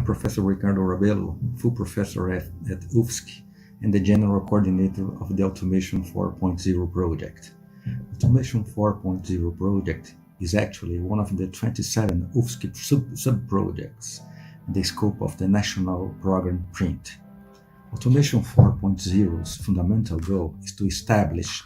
I'm Professor Ricardo Rabelo, full professor at UFSC and the general coordinator of the Automation 4.0 project. Automation 4.0 project is actually one of the 27 UFSC sub-projects in the scope of the national program PRINT. Automation 4.0's fundamental goal is to establish,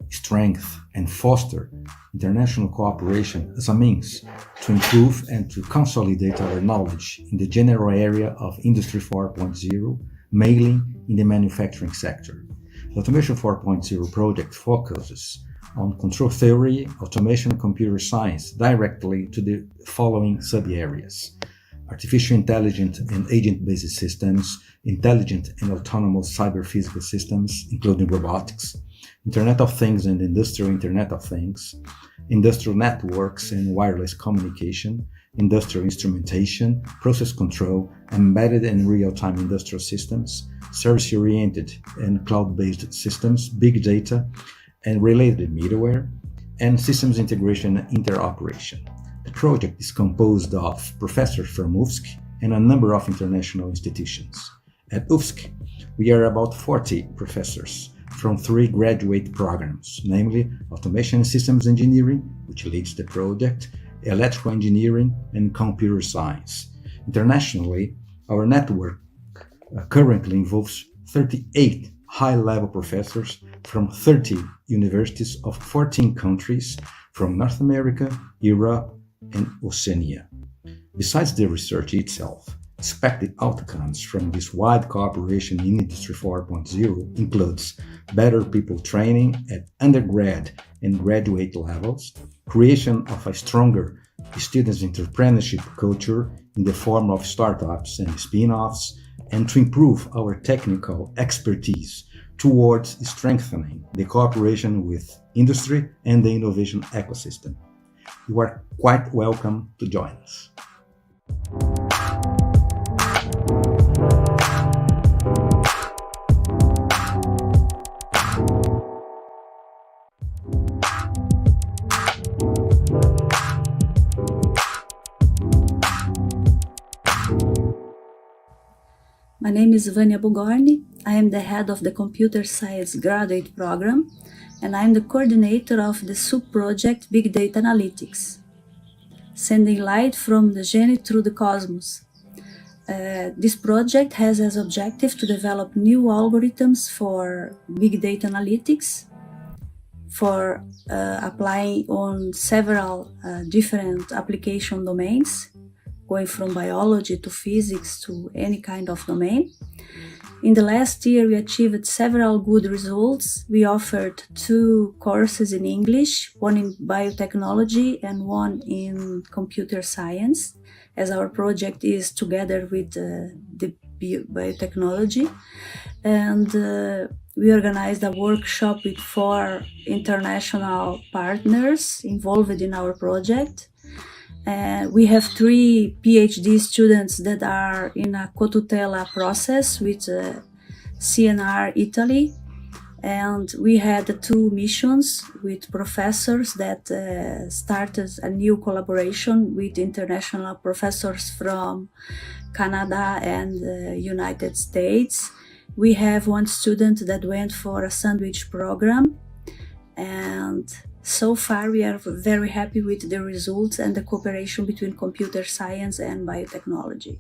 strengthen, and foster international cooperation as a means to improve and to consolidate our knowledge in the general area of Industry 4.0, mainly in the manufacturing sector. The Automation 4.0 project focuses on control theory, automation, and computer science directly to the following sub-areas: artificial intelligence and agent-based systems, intelligent and autonomous cyber-physical systems, including robotics, Internet of Things and Industrial Internet of Things, industrial networks and wireless communication, industrial instrumentation, process control, embedded and real-time industrial systems, service-oriented and cloud-based systems, big data, and related middleware, and systems integration and interoperation. The project is composed of professors from UFSC and a number of international institutions. At UFSC, we are about 40 professors from 3 graduate programs, namely Automation and Systems Engineering, which leads the project, Electrical Engineering, and Computer Science. Internationally, our network currently involves 38 high-level professors from 30 universities of 14 countries from North America, Europe, and Oceania. Besides the research itself, expected outcomes from this wide cooperation in Industry 4.0 includes better people training at undergrad and graduate levels, creation of a stronger students' entrepreneurship culture in the form of startups and spin-offs, and to improve our technical expertise towards strengthening the cooperation with industry and the innovation ecosystem. You are quite welcome to join us. My name is Vania Bugorni. I am the head of the Computer Science Graduate Program, and I am the coordinator of the sub-project Big Data Analytics, sending light from the gene through the cosmos. This project has as objective to develop new algorithms for big data analytics, for applying on several different application domains, going from biology to physics to any kind of domain. In the last year, we achieved several good results. We offered 2 courses in English, one in biotechnology and one in computer science, as our project is together with the biotechnology. And we organized a workshop with 4 international partners involved in our project. We have 3 PhD students that are in a co-tutela process with CNR Italy, and we had 2 missions with professors that started a new collaboration with international professors from Canada and United States. We have 1 student that went for a sandwich program, and so far, we are very happy with the results and the cooperation between computer science and biotechnology.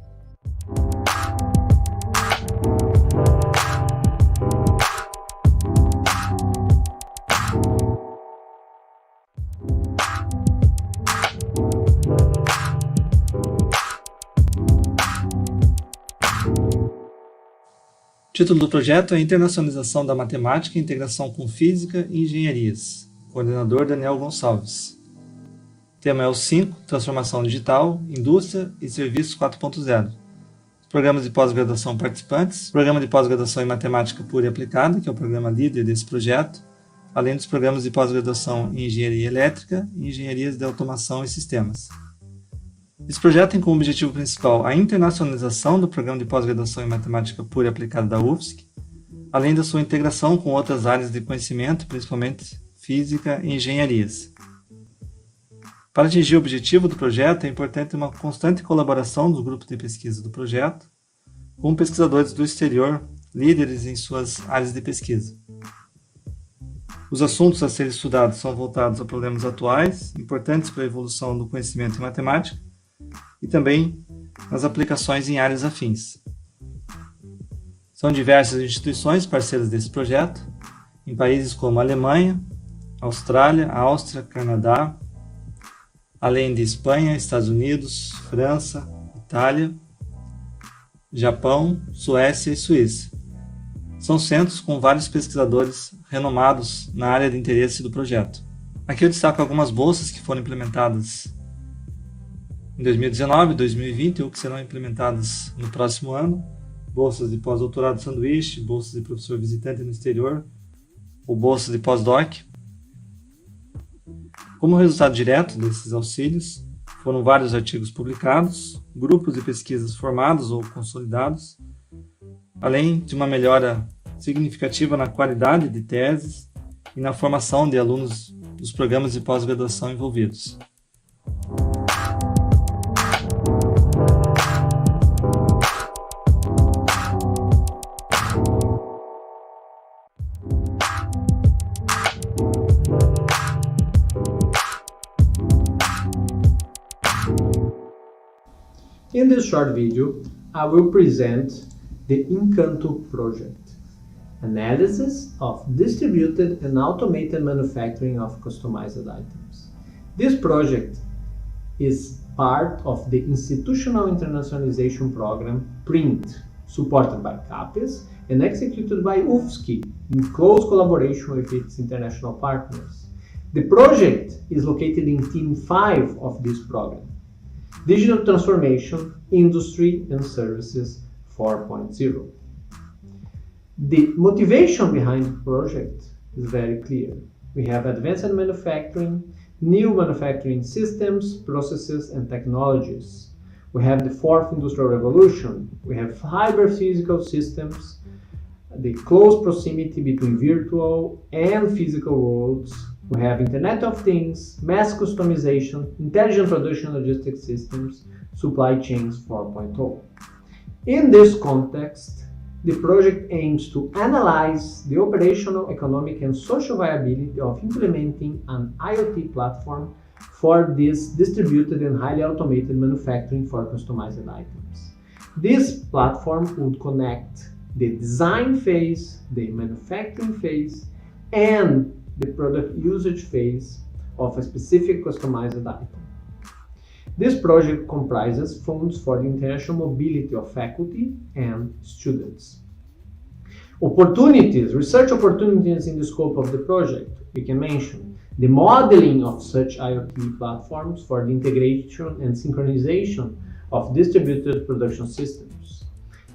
O título do projeto é Internacionalização da Matemática e Integração com Física e Engenharias. Coordenador Daniel Gonçalves. O tema é o 5, Transformação Digital, Indústria e Serviços 4.0. Os programas de pós-graduação participantes, Programa de Pós-Graduação em Matemática Pura e Aplicada, que é o programa líder desse projeto, além dos programas de pós-graduação em Engenharia Elétrica e Engenharias de Automação e Sistemas. Esse projeto tem como objetivo principal a internacionalização do Programa de Pós-Graduação em Matemática Pura e Aplicada da UFSC, além da sua integração com outras áreas de conhecimento, principalmente Física e Engenharias. Para atingir o objetivo do projeto, é importante uma constante colaboração dos grupos de pesquisa do projeto com pesquisadores do exterior, líderes em suas áreas de pesquisa. Os assuntos a serem estudados são voltados a problemas atuais, importantes para a evolução do conhecimento em matemática, e também nas aplicações em áreas afins. São diversas instituições parceiras desse projeto, em países como Alemanha, Austrália, Áustria, Canadá, além de Espanha, Estados Unidos, França, Itália, Japão, Suécia e Suíça. São centros com vários pesquisadores renomados na área de interesse do projeto. Aqui eu destaco algumas bolsas que foram implementadas em 2019 e 2020 ou que serão implementadas no próximo ano. Bolsas de pós-doutorado sanduíche, bolsas de professor visitante no exterior ou bolsas de pós-doc. Como resultado direto desses auxílios, foram vários artigos publicados, grupos de pesquisas formados ou consolidados, além de uma melhora significativa na qualidade de teses e na formação de alunos dos programas de pós-graduação envolvidos. In this short video, I will present the Encanto project, analysis of distributed and automated manufacturing of customized items. This project is part of the Institutional Internationalization Program PRINT, supported by CAPES and executed by UFSC in close collaboration with its international partners. The project is located in Team 5 of this program. Digital Transformation, Industry and Services 4.0. The motivation behind the project is very clear. We have advanced manufacturing, new manufacturing systems, processes and technologies. We have the fourth industrial revolution. We have hyper-physical systems, the close proximity between virtual and physical worlds. We have Internet of Things, mass customization, intelligent production logistics systems, supply chains 4.0. In this context, the project aims to analyze the operational, economic, and social viability of implementing an IoT platform for this distributed and highly automated manufacturing for customized items. This platform would connect the design phase, the manufacturing phase, and the product usage phase of a specific customized item. This project comprises funds for the international mobility of faculty and students. Opportunities, research opportunities in the scope of the project. We can mention the modeling of such IoT platforms for the integration and synchronization of distributed production systems.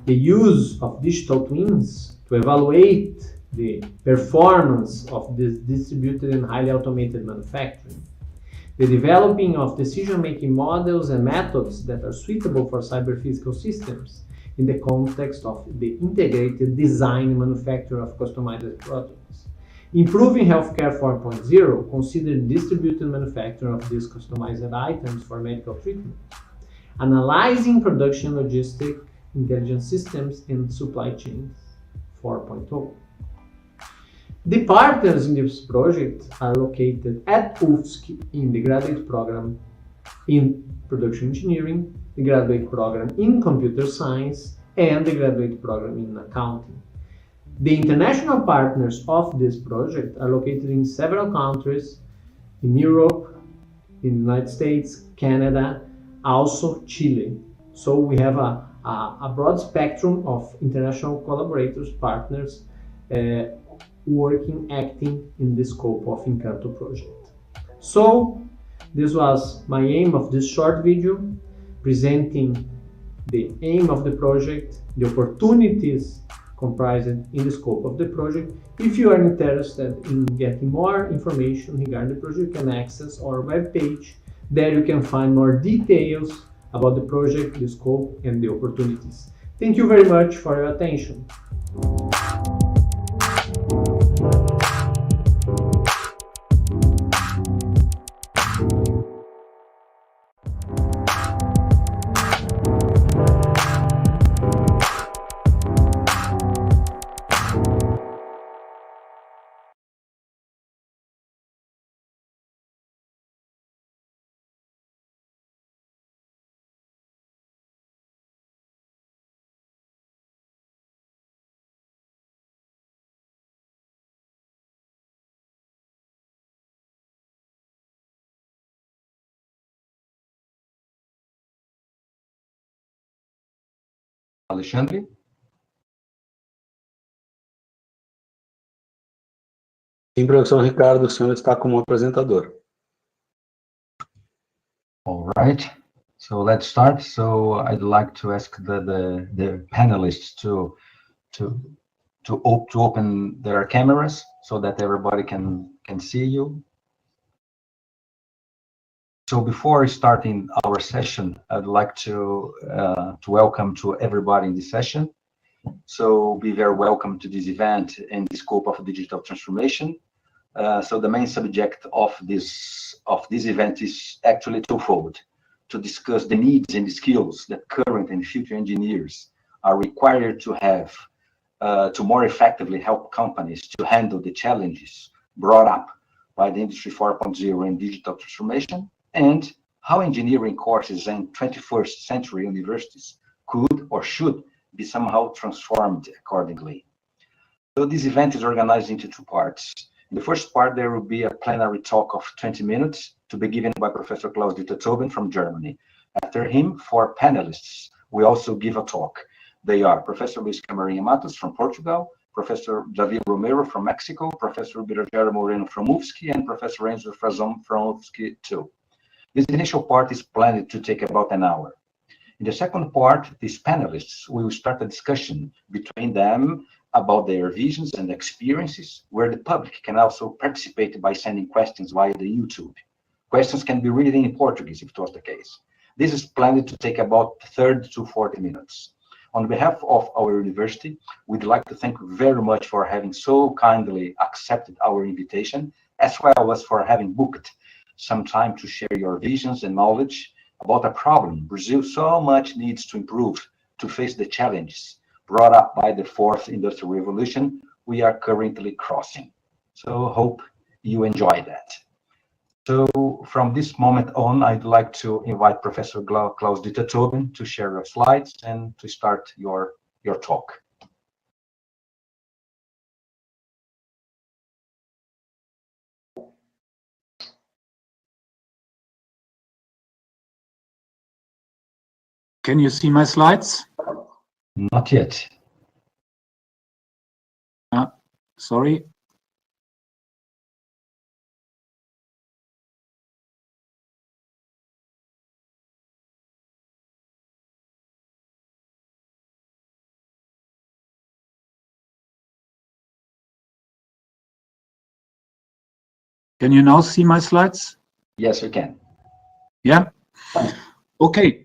The use of digital twins to evaluate the performance of this distributed and highly automated manufacturing, the developing of decision-making models and methods that are suitable for cyber-physical systems in the context of the integrated design and manufacture of customized products, improving healthcare 4.0, considering distributed manufacture of these customized items for medical treatment, analyzing production logistic intelligent systems and supply chains 4.0. The partners in this project are located at UFSC in the graduate program in production engineering, the graduate program in computer science, and the graduate program in accounting. The international partners of this project are located in several countries, in Europe, in the United States, Canada, also Chile. So we have a broad spectrum of international collaborators, partners, acting in the scope of Encanto project. So this was my aim of this short video, presenting the aim of the project, the opportunities comprised in the scope of the project. If you are interested in getting more information regarding the project, you can access our webpage. There you can find more details about the project, the scope, and the opportunities. Thank you very much for your attention. Alexandre. Sim, professor Ricardo, o senhor está como apresentador. All right. So let's start. So I'd like to ask the panelists to open their cameras so that everybody can see you. So before starting our session, I'd like to welcome to everybody in this session. So be very welcome to this event in the scope of digital transformation. So the main subject of this event is actually twofold: to discuss the needs and the skills that current and future engineers are required to have to more effectively help companies to handle the challenges brought up by the Industry 4.0 and digital transformation, and how engineering courses in 21st century universities could or should be somehow transformed accordingly. So this event is organized into two parts. In the first part, there will be a plenary talk of 20 minutes to be given by Professor Klaus-Dieter Tobin from Germany. After him, 4 panelists will also give a talk. They are Professor Luis Camarinha Matos from Portugal, Professor David Romero from Mexico, Professor Birajara Moreno from UFSC, and Professor Enzo Frazon from UFSC too. This initial part is planned to take about an hour. In the second part, these panelists will start a discussion between them about their visions and experiences, where the public can also participate by sending questions via the YouTube. Questions can be written in Portuguese, if it was the case. This is planned to take about 30 to 40 minutes. On behalf of our university, we'd like to thank you very much for having so kindly accepted our invitation, as well as for having booked some time to share your visions and knowledge about a problem Brazil so much needs to improve to face the challenges brought up by the 4th Industrial Revolution we are currently crossing. So hope you enjoy that. So from this moment on, I'd like to invite Professor Klaus-Dieter Tobin to share your slides and to start your talk. Can you see my slides? Not yet. Sorry. Can you now see my slides? Yes, we can. Yeah? Okay.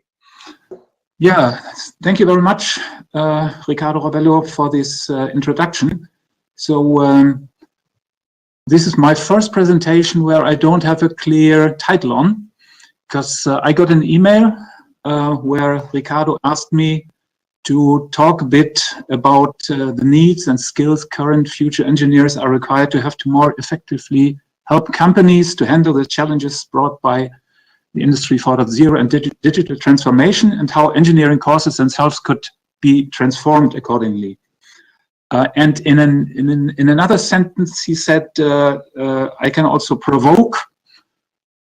Yeah, thank you very much, Ricardo Robello, for this introduction. So this is my first presentation where I don't have a clear title on, because I got an email where Ricardo asked me to talk a bit about the needs and skills current future engineers are required to have to more effectively help companies to handle the challenges brought by the Industry 4.0 and digital transformation, and how engineering courses themselves could be transformed accordingly. And in another sentence, he said, I can also provoke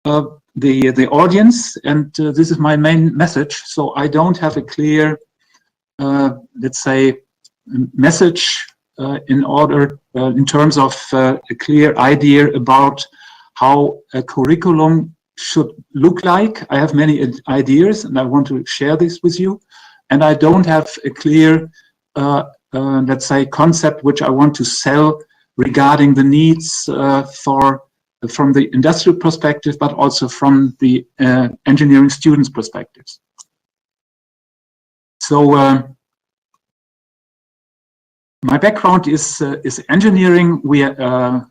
the audience, and this is my main message. So I don't have a clear, let's say, message in terms of a clear idea about how a curriculum should look like. I have many ideas and I want to share this with you. And I don't have a clear, let's say, concept which I want to sell regarding the needs from the industrial perspective, but also from the engineering students' perspectives. So my background is engineering. We have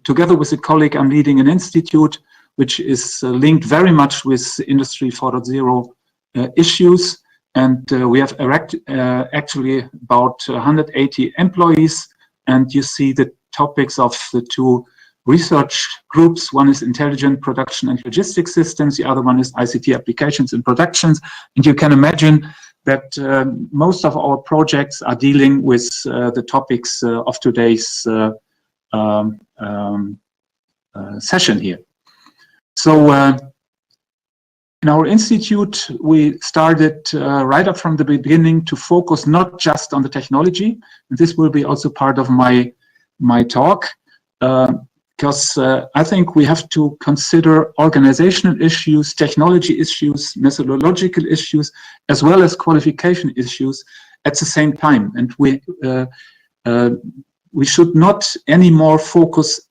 together with a colleague, I'm leading an institute which is linked very much with Industry 4.0 issues, and we have actually about 180 employees. And you see the topics of the two research groups. One is intelligent production and logistics systems. The other one is ICT applications and productions. And you can imagine that most of our projects are dealing with the topics of today's session here. So in our institute, we started right up from the beginning to focus not just on the technology. And this will be also part of my talk, because I think we have to consider organizational issues, technology issues, methodological issues, as well as qualification issues at the same time. And we should not anymore focus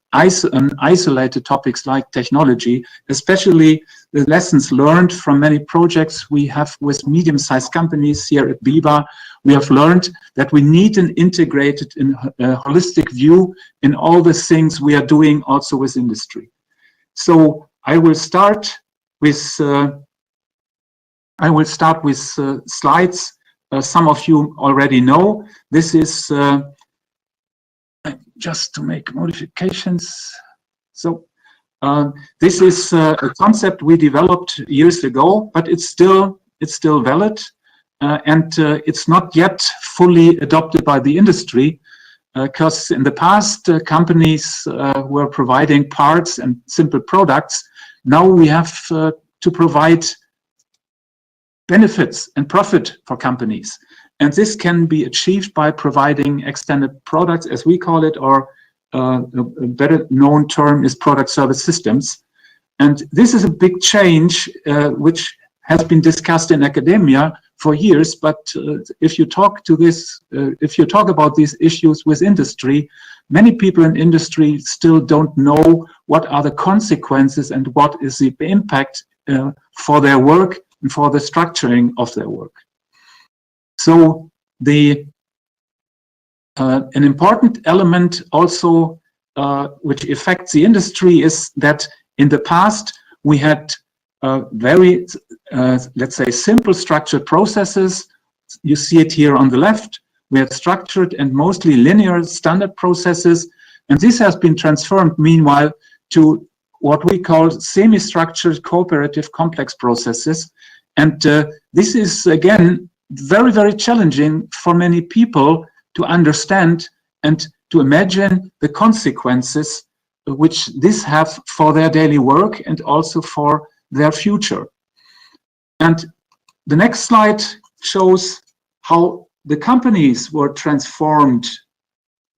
on isolated topics like technology, especially the lessons learned from many projects we have with medium-sized companies here at BIBA. We have learned that we need an integrated and holistic view in all the things we are doing also with industry. So I will start with slides some of you already know. This is just to make modifications. So this is a concept we developed years ago, but it's still valid, and it's not yet fully adopted by the industry, because in the past companies were providing parts and simple products. Now we have to provide benefits and profit for companies. And this can be achieved by providing extended products, as we call it, or a better known term is product service systems. And this is a big change, which has been discussed in academia for years. But if you talk about these issues with industry, many people in industry still don't know what are the consequences and what is the impact for their work and for the structuring of their work. So an important element also which affects the industry is that in the past we had very, let's say, simple structured processes. You see it here on the left. We had structured and mostly linear standard processes, and this has been transformed meanwhile to what we call semi-structured cooperative complex processes. And this is again very, very challenging for many people to understand and to imagine the consequences which this have for their daily work and also for their future. And the next slide shows how the companies were transformed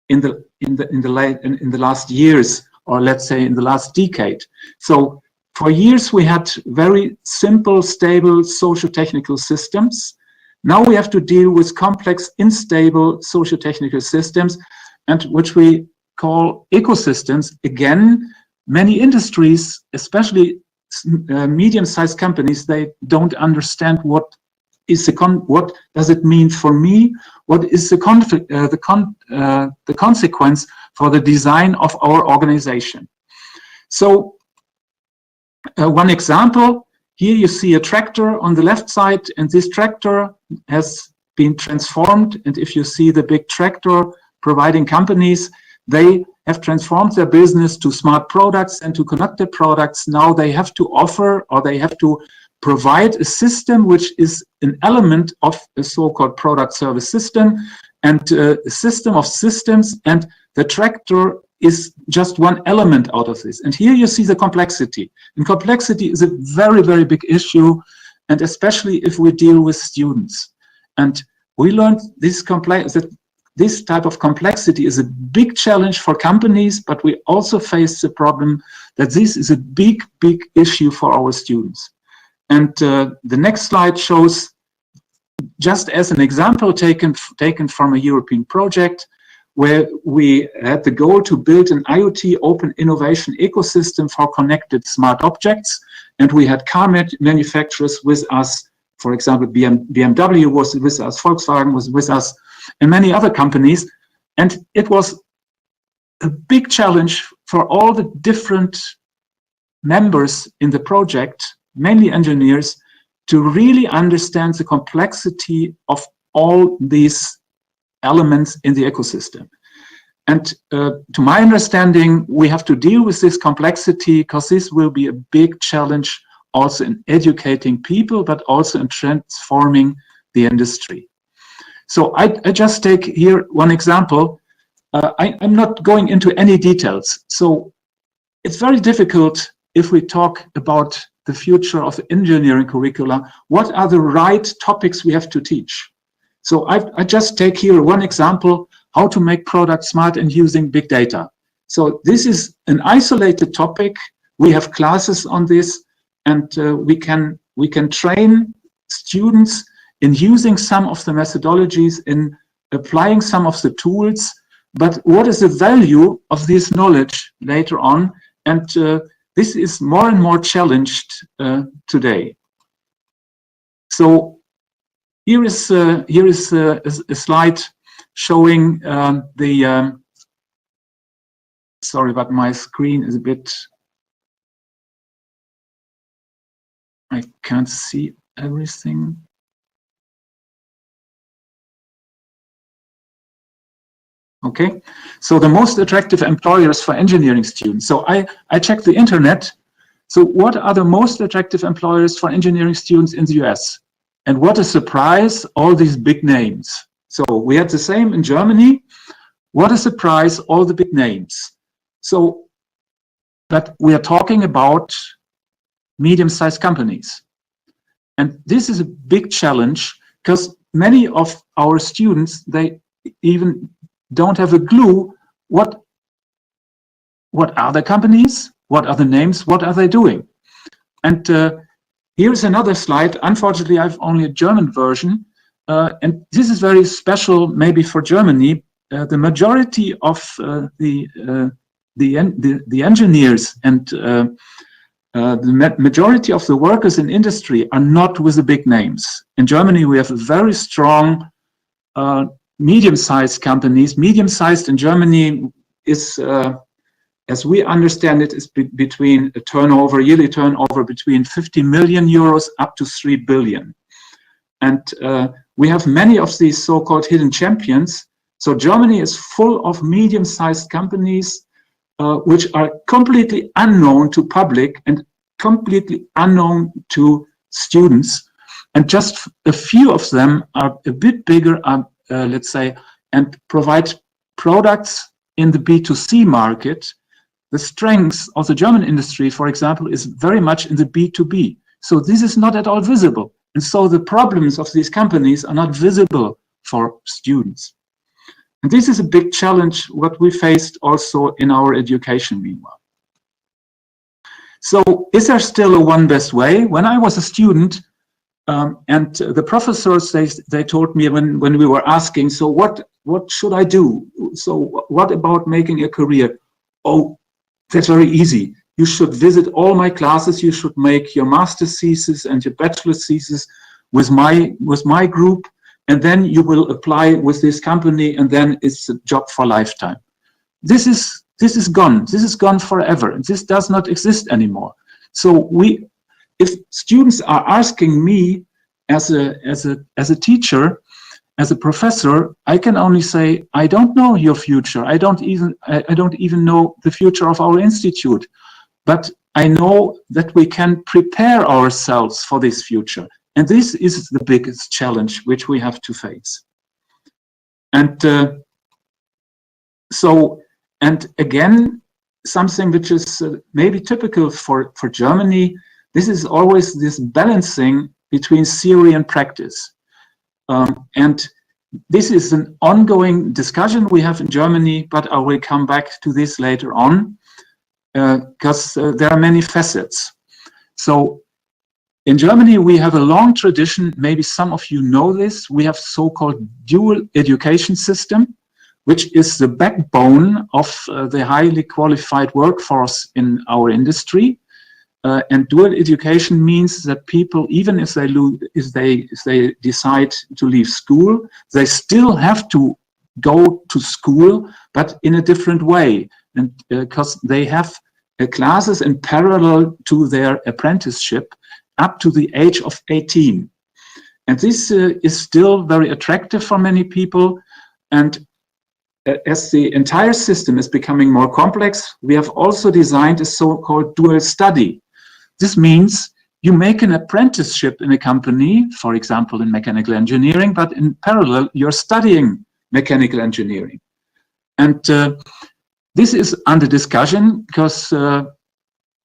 in the last years, or let's say in the last decade. So for years we had very simple, stable socio-technical systems. Now we have to deal with complex, unstable socio-technical systems, and which we call ecosystems. Again, many industries, especially medium-sized companies, they don't understand what does it mean for me? What is the consequence for the design of our organization? So one example, here you see a tractor on the left side, and this tractor has been transformed. And if you see the big tractor providing companies, they have transformed their business to smart products and to connected products. Now they have to offer, or they have to provide a system which is an element of a so-called product service system, and a system of systems, and the tractor is just one element out of this. And here you see the complexity. And complexity is a very, very big issue, and especially if we deal with students. And we learned that this type of complexity is a big challenge for companies, but we also face the problem that this is a big, big issue for our students. And the next slide shows, just as an example taken from a European project, where we had the goal to build an IoT open innovation ecosystem for connected smart objects. And we had car manufacturers with us. For example, BMW was with us, Volkswagen was with us, and many other companies. And it was a big challenge for all the different members in the project, mainly engineers, to really understand the complexity of all these elements in the ecosystem. And to my understanding, we have to deal with this complexity, because this will be a big challenge also in educating people, but also in transforming the industry. So I just take here one example. I'm not going into any details. So it's very difficult if we talk about the future of engineering curricula, what are the right topics we have to teach? So I just take here one example, how to make products smart and using big data. So this is an isolated topic. We have classes on this, and we can train students in using some of the methodologies, in applying some of the tools. But what is the value of this knowledge later on? And this is more and more challenged today. So here is a slide showing sorry, but my screen is a bit, I can't see everything. Okay, so the most attractive employers for engineering students. So I checked the internet. So what are the most attractive employers for engineering students in the US? And what a surprise, all these big names. So we had the same in Germany. What a surprise, all the big names. So, but we are talking about medium-sized companies. And this is a big challenge because many of our students, they even don't have a clue what are the companies, what are the names, what are they doing. And here's another slide. Unfortunately, I have only a German version. And this is very special maybe for Germany. The majority of the engineers and the majority of the workers in industry are not with the big names. In Germany, we have a very strong medium-sized companies. Medium-sized in Germany is, as we understand it, is between a turnover, yearly turnover between 50 million euros up to 3 billion. And we have many of these so-called hidden champions. So Germany is full of medium-sized companies which are completely unknown to public and completely unknown to students. And just a few of them are a bit bigger, let's say, and provide products in the B2C market. The strength of the German industry, for example, is very much in the B2B. So this is not at all visible. And so the problems of these companies are not visible for students. And this is a big challenge, what we faced also in our education meanwhile. So is there still a one best way? When I was a student, and the professors, they told me when we were asking, so what should I do? So what about making a career? Oh, that's very easy. You should visit all my classes. You should make your master's thesis and your bachelor's thesis with my group, and then you will apply with this company, and then it's a job for lifetime. This is gone. This is gone forever. This does not exist anymore. So if students are asking me as a teacher, as a professor, I can only say, I don't know your future. I don't even know the future of our institute. But I know that we can prepare ourselves for this future. And this is the biggest challenge which we have to face. And and again, something which is maybe typical for Germany, this is always this balancing between theory and practice. And this is an ongoing discussion we have in Germany, but I will come back to this later on, because there are many facets. So in Germany, we have a long tradition, maybe some of you know this, we have so-called dual education system, which is the backbone of the highly qualified workforce in our industry. And dual education means that people, even if they decide to leave school, they still have to go to school, but in a different way, and because they have classes in parallel to their apprenticeship up to the age of 18. And this is still very attractive for many people. And as the entire system is becoming more complex, we have also designed a so-called dual study. This means you make an apprenticeship in a company, for example, in mechanical engineering, but in parallel, you're studying mechanical engineering. And this is under discussion because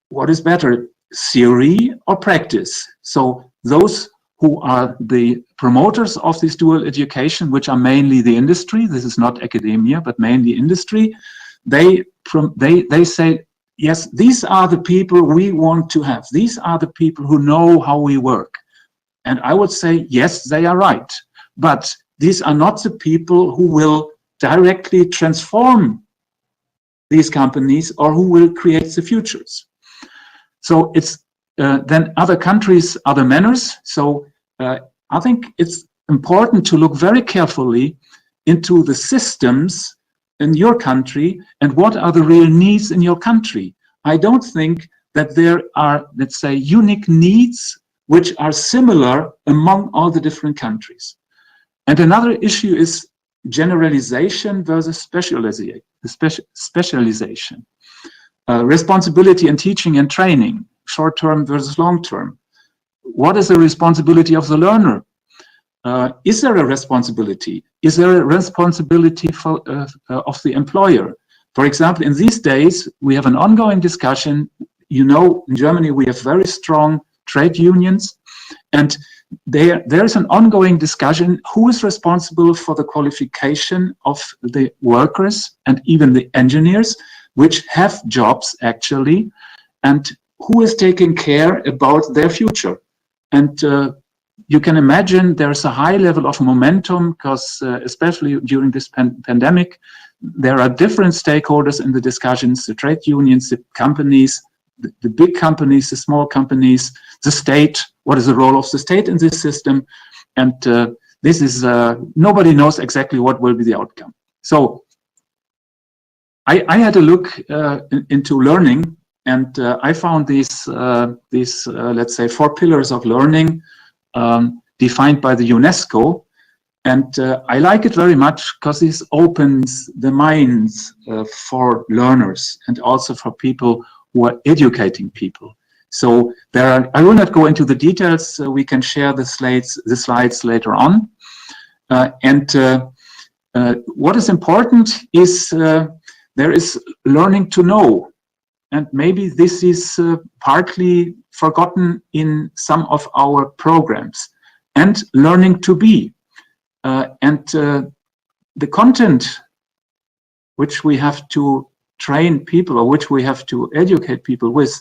what is better? theory or practice. So those who are the promoters of this dual education, which are mainly the industry, this is not academia, but mainly industry, they say, yes, these are the people we want to have. These are the people who know how we work. And I would say, yes, they are right. But these are not the people who will directly transform these companies or who will create the futures. So it's then other countries, other manners. So I think it's important to look very carefully into the systems in your country and what are the real needs in your country. I don't think that there are, let's say, unique needs which are similar among all the different countries. And another issue is generalization versus specialization. Responsibility in teaching and training, short-term versus long-term. What is the responsibility of the learner? Is there a responsibility? Is there a responsibility for, of the employer? For example, in these days, we have an ongoing discussion. You know, in Germany, we have very strong trade unions, and there is an ongoing discussion who is responsible for the qualification of the workers and even the engineers, which have jobs actually, and who is taking care about their future. And you can imagine there's a high level of momentum because especially during this pandemic, there are different stakeholders in the discussions, the trade unions, the companies, the big companies, the small companies, the state. What is the role of the state in this system? And this is, nobody knows exactly what will be the outcome. So I had a look into learning, and I found these let's say 4 pillars of learning defined by the UNESCO. And I like it very much because this opens the minds for learners and also for people who are educating people. So there are, I will not go into the details. We can share the slides later on. What is important is there is learning to know. And maybe this is partly forgotten in some of our programs. And learning to be. The content which we have to train people or which we have to educate people with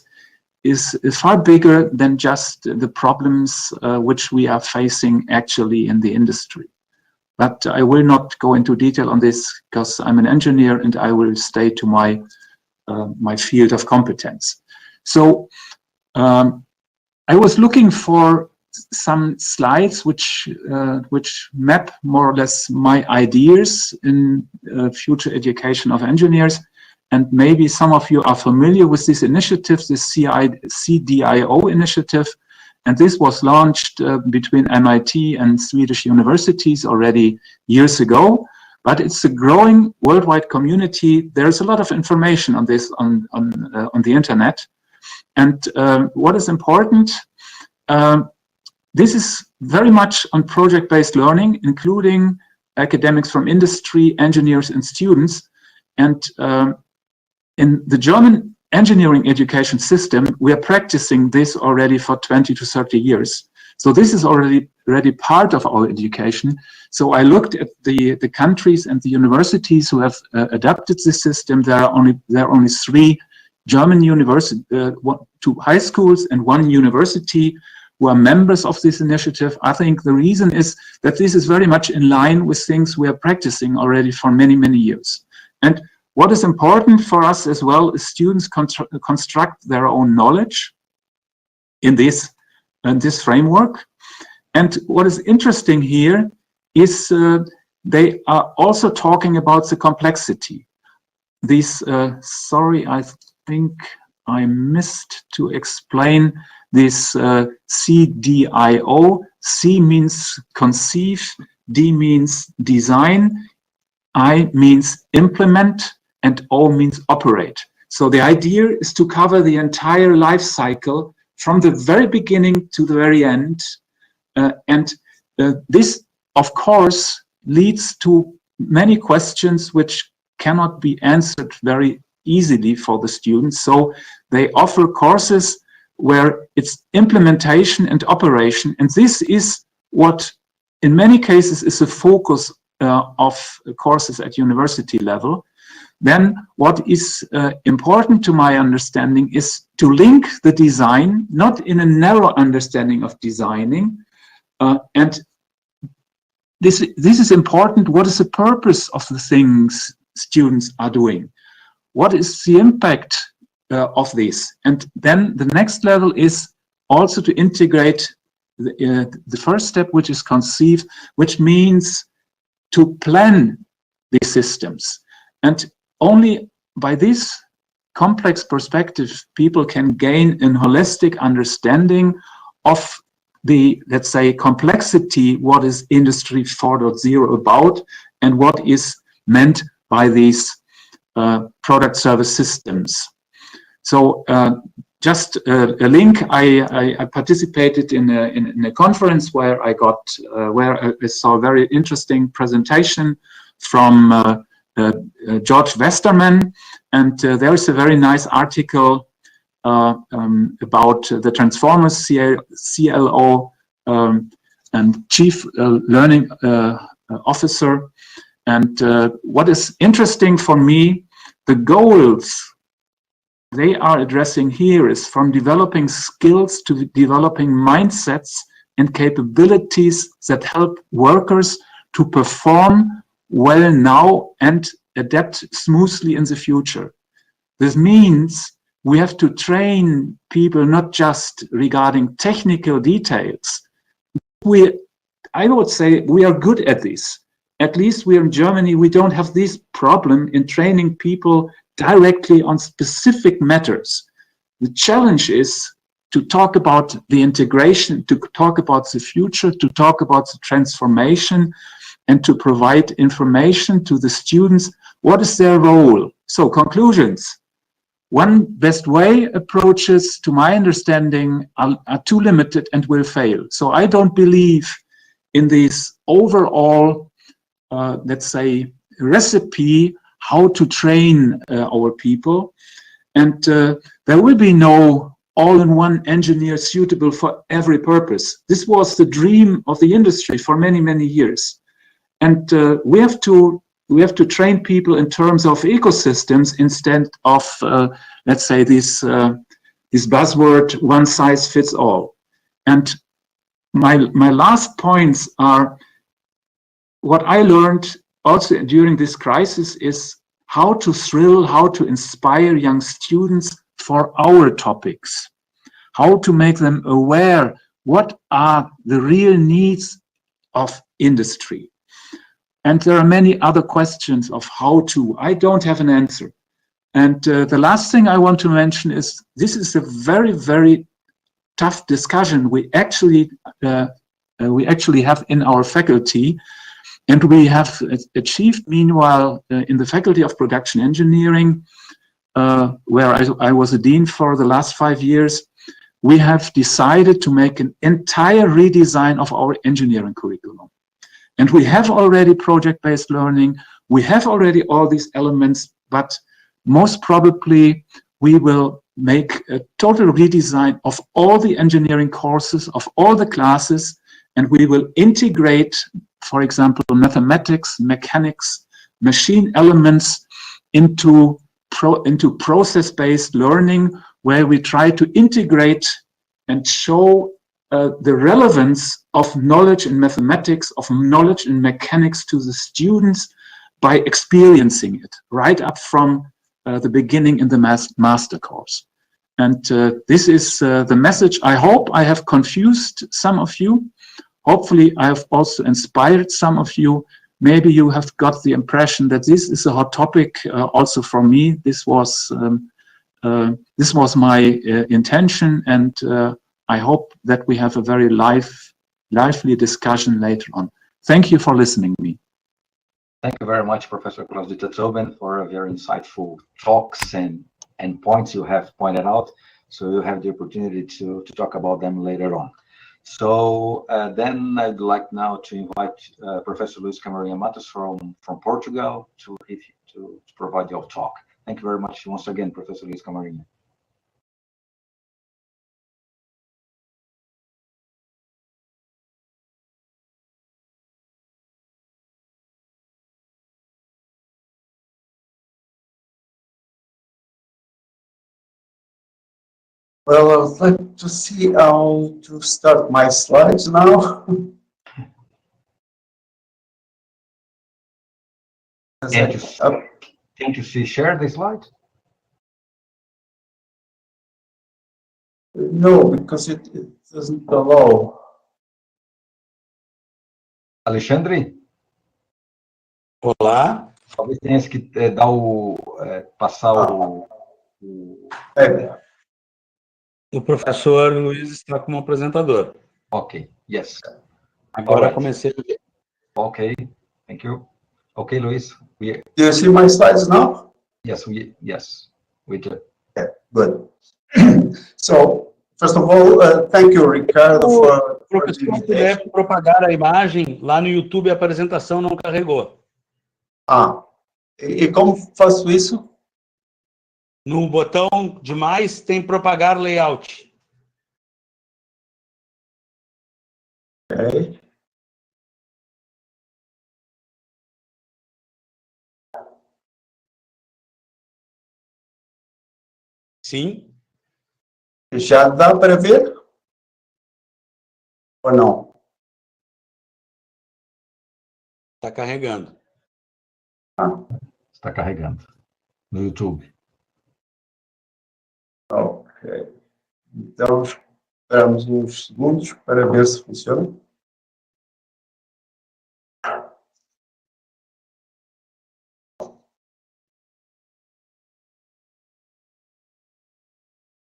is far bigger than just the problems which we are facing actually in the industry. But I will not go into detail on this because I'm an engineer and I will stay to my my field of competence. So I was looking for some slides which map more or less my ideas in future education of engineers. And maybe some of you are familiar with this initiative, this CDIO initiative. And this was launched between MIT and Swedish universities already years ago. But it's a growing worldwide community. There's a lot of information on this on the internet. And what is important, this is very much on project-based learning, including academics from industry, engineers, and students. And in the German engineering education system, we are practicing this already for 20 to 30 years. So this is already part of our education. So I looked at the countries and the universities who have adapted this system. There are only 3 German universities, 2 high schools and 1 university who are members of this initiative. I think the reason is that this is very much in line with things we are practicing already for many, many years. And what is important for us as well is students construct their own knowledge in this framework. And what is interesting here is they are also talking about the complexity. This, sorry, I think I missed to explain this CDIO. C means conceive, D means design, I means implement, and O means operate. So the idea is to cover the entire life cycle from the very beginning to the very end. This, of course, leads to many questions which cannot be answered very easily for the students. So they offer courses where it's implementation and operation, and this is what in many cases is the focus of courses at university level, then what is important to my understanding is to link the design, not in a narrow understanding of designing, and this is important. What is the purpose of the things students are doing? What is the impact of this? And then the next level is also to integrate the first step, which is conceive, which means to plan these systems. And only by this complex perspective, people can gain a holistic understanding of the, let's say, complexity, what is Industry 4.0 about, and what is meant by these product service systems. So just a link, I participated in a conference where I got, where I saw a very interesting presentation from George Westerman, and there is a very nice article about the Transformers CLO and Chief Learning Officer. And what is interesting for me, the goals they are addressing here is from developing skills to developing mindsets and capabilities that help workers to perform well now and adapt smoothly in the future. This means we have to train people not just regarding technical details. I would say we are good at this. At least we are in Germany, we don't have this problem in training people directly on specific matters. The challenge is to talk about the integration, to talk about the future, to talk about the transformation, and to provide information to the students. What is their role? So conclusions. One best way approaches, to my understanding, are too limited and will fail. So I don't believe in this overall, let's say, recipe how to train our people. And there will be no all-in-one engineer suitable for every purpose. This was the dream of the industry for many, many years. And we have to train people in terms of ecosystems instead of, let's say, this buzzword, one size fits all. And my last points are, what I learned also during this crisis is how to thrill, how to inspire young students for our topics, how to make them aware what are the real needs of industry. And there are many other questions of how to. I don't have an answer. And the last thing I want to mention is this is a very, very tough discussion we actually have in our faculty. And we have achieved, meanwhile, in the Faculty of Production Engineering, where I was a dean for the last 5 years, we have decided to make an entire redesign of our engineering curriculum. And we have already project-based learning, we have already all these elements, but most probably we will make a total redesign of all the engineering courses, of all the classes, and we will integrate, for example, mathematics, mechanics, machine elements into process-based learning, where we try to integrate and show the relevance of knowledge in mathematics, of knowledge in mechanics to the students by experiencing it right up from the beginning in the master course. And this is the message. I hope I have confused some of you. Hopefully I have also inspired some of you. Maybe you have got the impression that this is a hot topic also for me. This was my intention, and I hope that we have a very lively discussion later on. Thank you for listening to me. Thank you very much, Professor Klaus-Dieter Zobel, for a very insightful talks and points you have pointed out. So you have the opportunity to talk about them later on. So then I'd like now to invite Professor Luís Camarinha Matos from Portugal to provide your talk. Thank you very much once again, Professor Luís Camarinha. Well, I would like to see how to start my slides now. Can't you see share the slide? No, because it doesn't allow. Alexandre, Olá. talvez tenha que dar passar o... O professor Luiz está como apresentador. Ok, yes. Agora Alright. comecei a ver. Ok, thank you. Ok, Luiz. Do you see my slides now? Yes, we do. Yeah, good. So, first of all, thank you, Ricardo, for the Professor, invitation. puder propagar a imagem, lá no YouTube a apresentação não carregou. E como faço isso? No botão de mais tem propagar layout. Ok. Sim. Já dá para ver? Ou não? Está carregando. Está carregando no YouTube. Ok. Então, esperamos uns segundos para ver se funciona.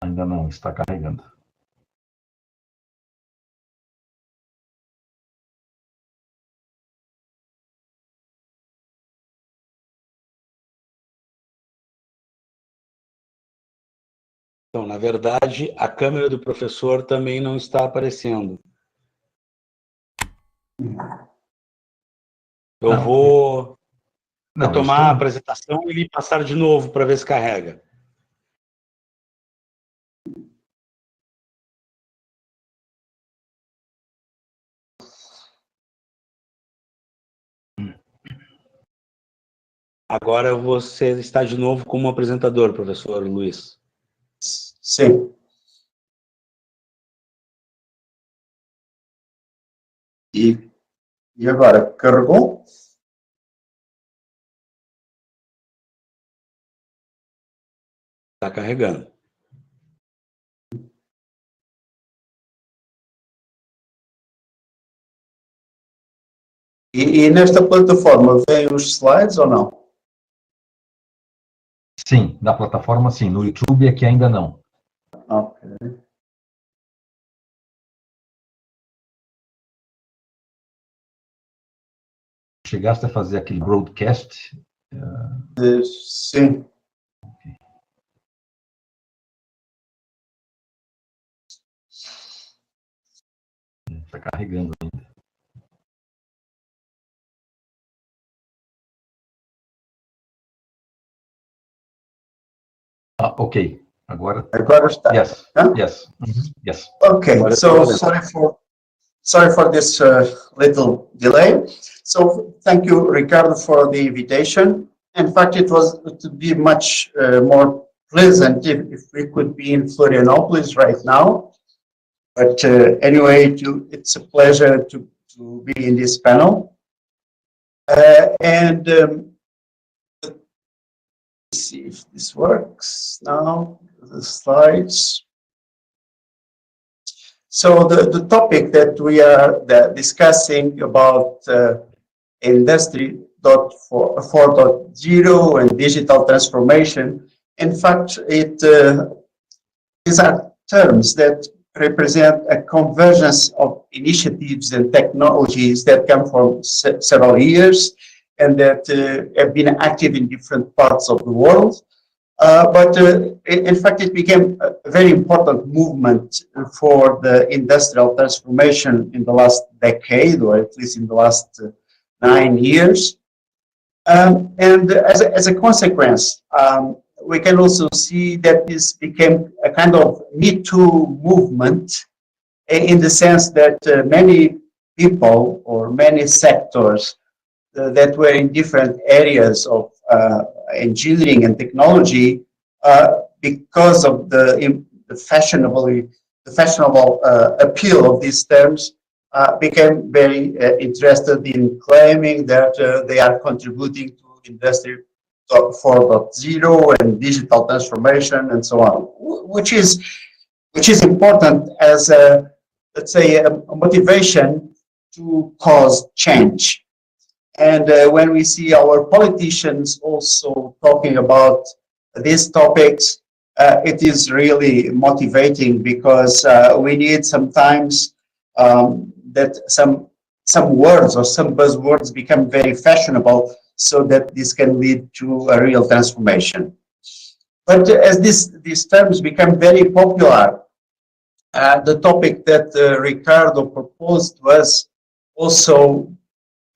Ainda não está carregando. Então, na verdade, a câmera do professor também não está aparecendo. Eu vou retomar a apresentação e lhe passar de novo para ver se carrega. Agora você está de novo como apresentador, professor Luiz. Sim. E agora, carregou? Está carregando. E nesta plataforma vem os slides ou não? Sim, na plataforma sim. No YouTube é que ainda não. Ok. Chegaste a fazer aquele broadcast? Sim. Está carregando ainda. Ok. Agora está. Yes. Huh? Yes. Yes. Okay. So sorry for this little delay. So thank you, Ricardo, for the invitation. In fact, it would be much more pleasant if we could be in Florianopolis right now. But anyway, it's a pleasure to be in this panel. Let's see if this works now, the slides. So the topic that we are discussing about Industry 4.0 and digital transformation, in fact, these are terms that represent a convergence of initiatives and technologies that come from several years and that have been active in different parts of the world. But in fact, it became a very important movement for the industrial transformation in the last decade, or at least in the last 9 years. And as a consequence, we can also see that this became a kind of Me Too movement in the sense that many people or many sectors that were in different areas of engineering and technology, because of the the fashionable appeal of these terms, became very interested in claiming that they are contributing to Industry 4.0 and digital transformation and so on, which is important as a, let's say, a motivation to cause change. And when we see our politicians also talking about these topics, it is really motivating, because we need sometimes that some words or some buzzwords become very fashionable, so that this can lead to a real transformation. But as these terms become very popular, the topic that Ricardo proposed to us also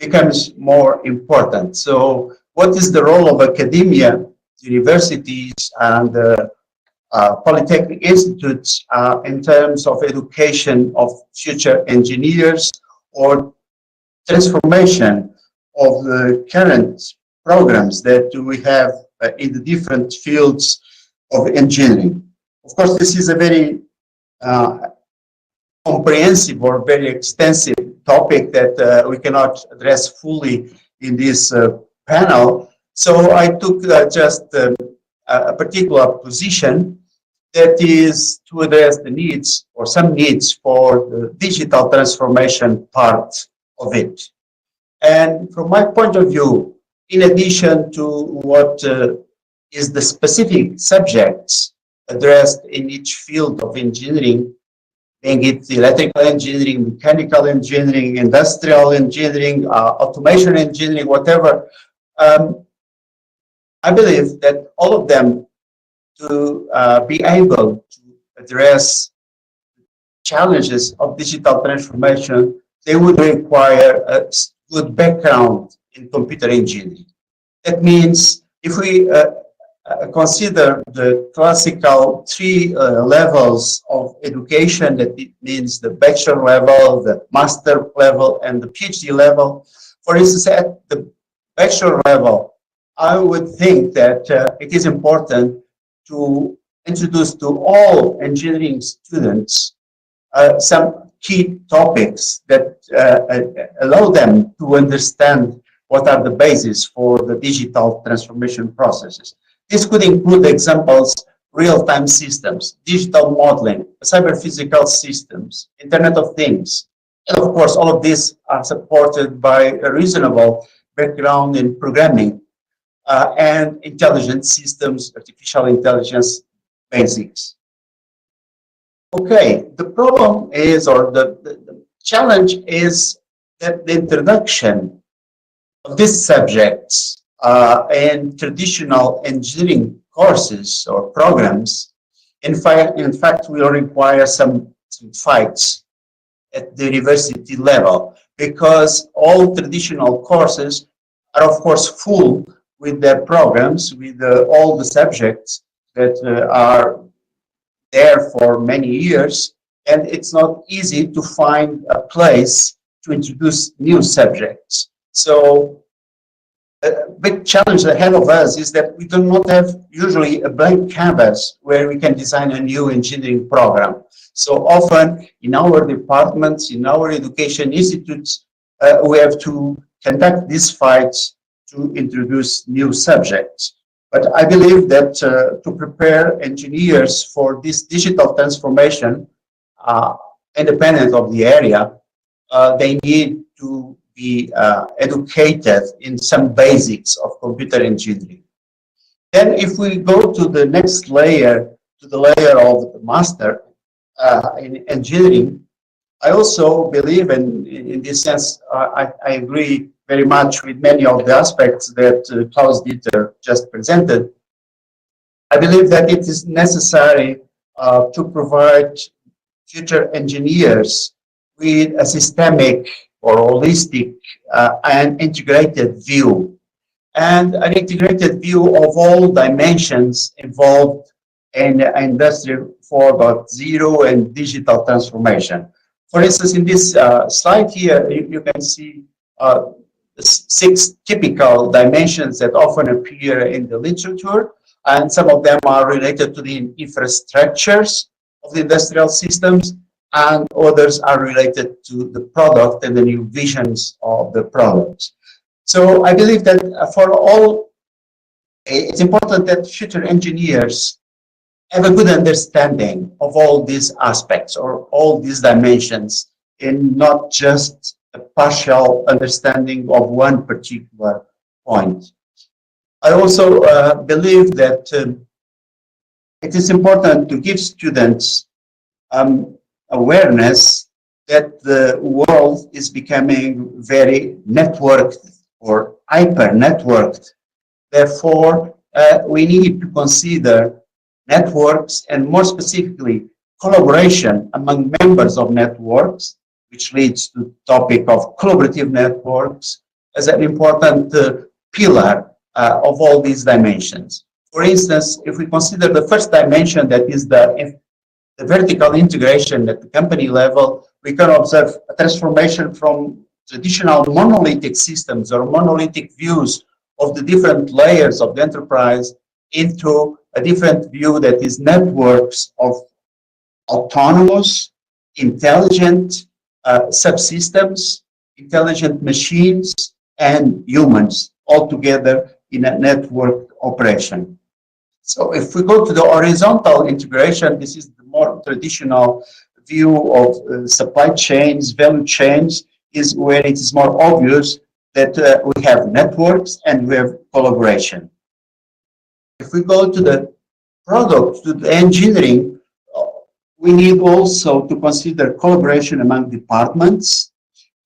becomes more important. So what is the role of academia, universities, and polytechnic institutes in terms of education of future engineers, or transformation of the current programs that we have in the different fields of engineering? Of course, this is a very comprehensive or very extensive topic that we cannot address fully in this panel. So I took just a particular position, that is to address the needs, or some needs, for the digital transformation part of it. And from my point of view, in addition to what is the specific subjects addressed in each field of engineering, being it electrical engineering, mechanical engineering, industrial engineering, automation engineering, whatever, I believe that all of them, to be able to address challenges of digital transformation, they would require a good background in computer engineering. That means if we consider the classical three levels of education, that it means the bachelor level, the master level, and the PhD level. For instance, at the bachelor level, I would think that it is important to introduce to all engineering students some key topics that allow them to understand what are the bases for the digital transformation processes. This could include examples, real-time systems, digital modeling, cyber-physical systems, Internet of Things. And of course, all of these are supported by a reasonable background in programming and intelligent systems, artificial intelligence basics. Okay, the problem is, or the challenge is, that the introduction of these subjects in traditional engineering courses or programs, in fact, will require some fights at the university level, because all traditional courses are, of course, full with their programs, with all the subjects that are there for many years, and it's not easy to find a place to introduce new subjects. So a big challenge ahead of us is that we do not have usually a blank canvas where we can design a new engineering program. So often in our departments, in our education institutes, we have to conduct these fights to introduce new subjects. But I believe that to prepare engineers for this digital transformation, independent of the area, they need to be educated in some basics of computer engineering. Then if we go to the next layer, to the layer of the master in engineering, I also believe, and in this sense, I agree very much with many of the aspects that Klaus-Dieter just presented. I believe that it is necessary to provide future engineers with a systemic or holistic and integrated view, and an integrated view of all dimensions involved in Industry 4.0 and digital transformation. For instance, in this slide here, you can see 6 typical dimensions that often appear in the literature, and some of them are related to the infrastructures, of the industrial systems, and others are related to the product and the new visions of the product. So I believe that for all, it's important that future engineers have a good understanding of all these aspects or all these dimensions, and not just a partial understanding of one particular point. I also believe that it is important to give students awareness that the world is becoming very networked or hyper-networked. Therefore, we need to consider networks, and more specifically, collaboration among members of networks, which leads to the topic of collaborative networks, as an important pillar of all these dimensions. For instance, if we consider the first dimension, that is the vertical integration at the company level, we can observe a transformation from traditional monolithic systems or monolithic views of the different layers of the enterprise into a different view that is networks of autonomous, intelligent subsystems, intelligent machines, and humans all together in a network operation. So if we go to the horizontal integration, this is the more traditional view of supply chains, value chains, is where it is more obvious that we have networks and we have collaboration. If we go to the product, to the engineering, we need also to consider collaboration among departments,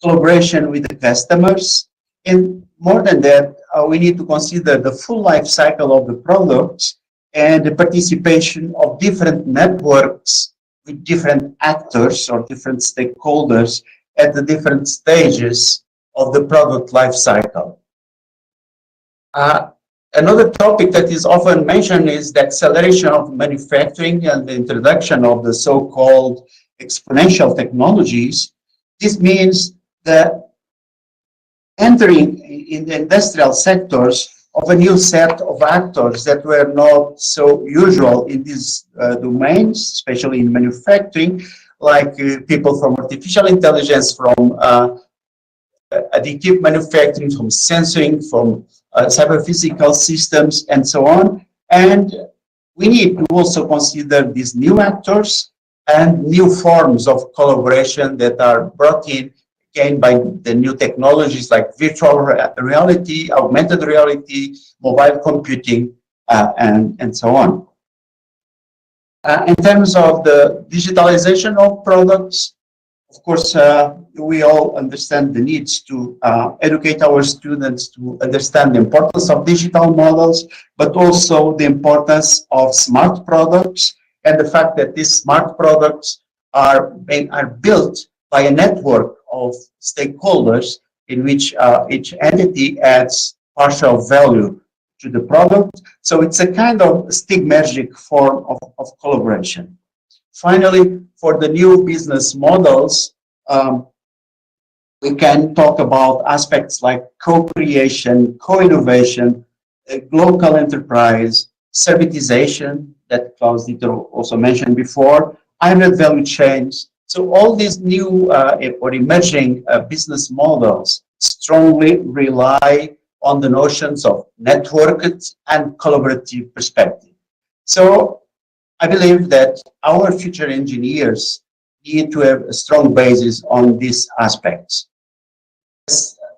collaboration with the customers, and more than that, we need to consider the full life cycle of the products and the participation of different networks with different actors or different stakeholders at the different stages of the product life cycle. Another topic that is often mentioned is the acceleration of manufacturing and the introduction of the so-called exponential technologies. This means that entering in the industrial sectors of a new set of actors that were not so usual in these domains, especially in manufacturing, like people from artificial intelligence, from additive manufacturing, from sensing, from cyber-physical systems, and so on. And we need to also consider these new actors and new forms of collaboration that are brought in, again, by the new technologies like virtual reality, augmented reality, mobile computing, and so on. In terms of the digitalization of products, of course, we all understand the needs to educate our students to understand the importance of digital models, but also the importance of smart products and the fact that these smart products are built by a network of stakeholders in which each entity adds partial value to the product. So it's a kind of stigmatic form of collaboration. Finally, for the new business models, we can talk about aspects like co-creation, co-innovation, local enterprise, servitization, that Klaus Dieter also mentioned before, hybrid value chains. So all these new or emerging business models strongly rely on the notions of networked and collaborative perspective. So I believe that our future engineers need to have a strong basis on these aspects.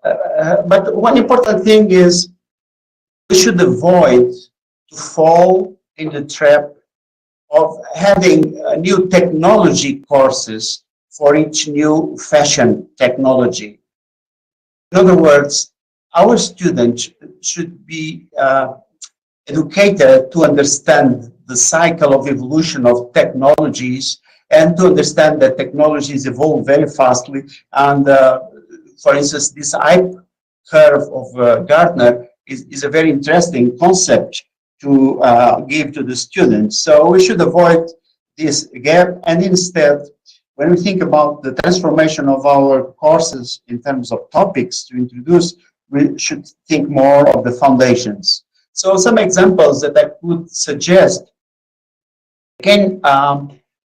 But one important thing is we should avoid to fall in the trap of having new technology courses for each new fashion technology. In other words, our students should be educated to understand the cycle of evolution of technologies and to understand that technologies evolve very fastly. And for instance, this hype curve of Gartner is a very interesting concept to give to the students. So we should avoid this gap, and instead, when we think about the transformation of our courses in terms of topics to introduce, we should think more of the foundations. So some examples that I could suggest, again,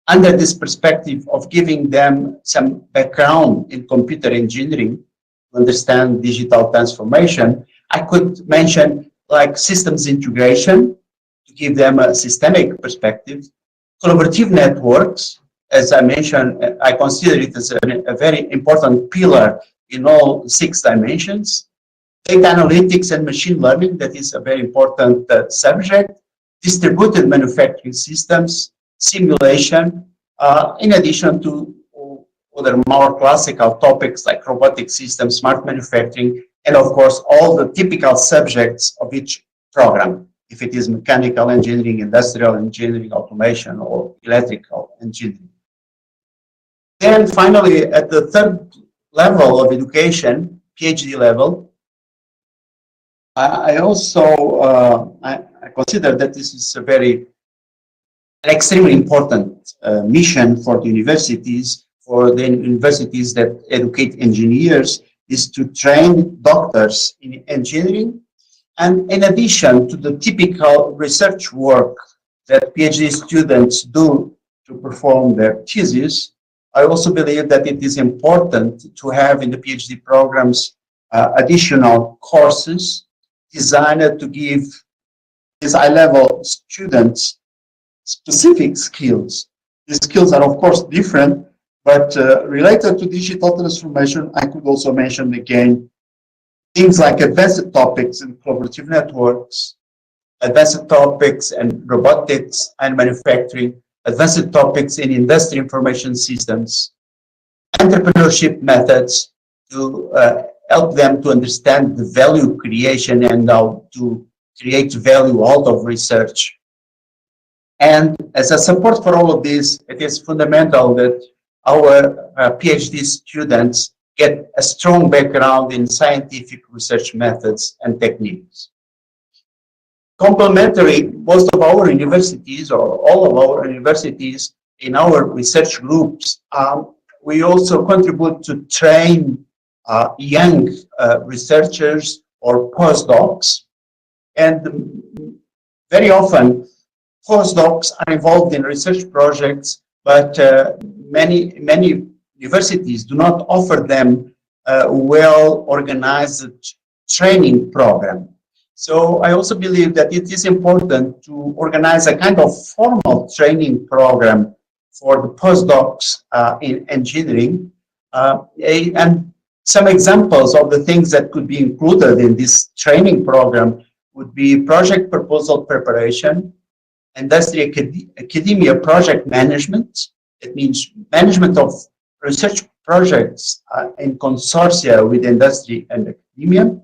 under this perspective of giving them some background in computer engineering to understand digital transformation, I could mention like systems integration to give them a systemic perspective, collaborative networks. As I mentioned, I consider it as a very important pillar in all 6 dimensions. Data analytics and machine learning, that is a very important subject. Distributed manufacturing systems, simulation, in addition to other more classical topics like robotic systems, smart manufacturing, and of course, all the typical subjects of each program, if it is mechanical engineering, industrial engineering, automation, or electrical engineering. Then finally, at the 3rd level of education, PhD level, I also I consider that this is an extremely important mission for the universities, that educate engineers, is to train doctors in engineering. And in addition to the typical research work that PhD students do to perform their thesis, I also believe that it is important to have in the PhD programs additional courses designed to give these high-level students specific skills. These skills are, of course, different, but related to digital transformation, I could also mention again things like advanced topics in collaborative networks, advanced topics in robotics and manufacturing, advanced topics in industry information systems, entrepreneurship methods to help them to understand the value creation and how to create value out of research. And as a support for all of this, it is fundamental that our PhD students get a strong background in scientific research methods and techniques. Complementary, most of our universities, or all of our universities, in our research groups, we also contribute to train young researchers or postdocs. And very often, postdocs are involved in research projects, but many universities do not offer them a well-organized training program. So I also believe that it is important to organize a kind of formal training program for the postdocs in engineering. And some examples of the things that could be included in this training program would be project proposal preparation, industry academia project management. It means management of research projects in consortia with industry and academia,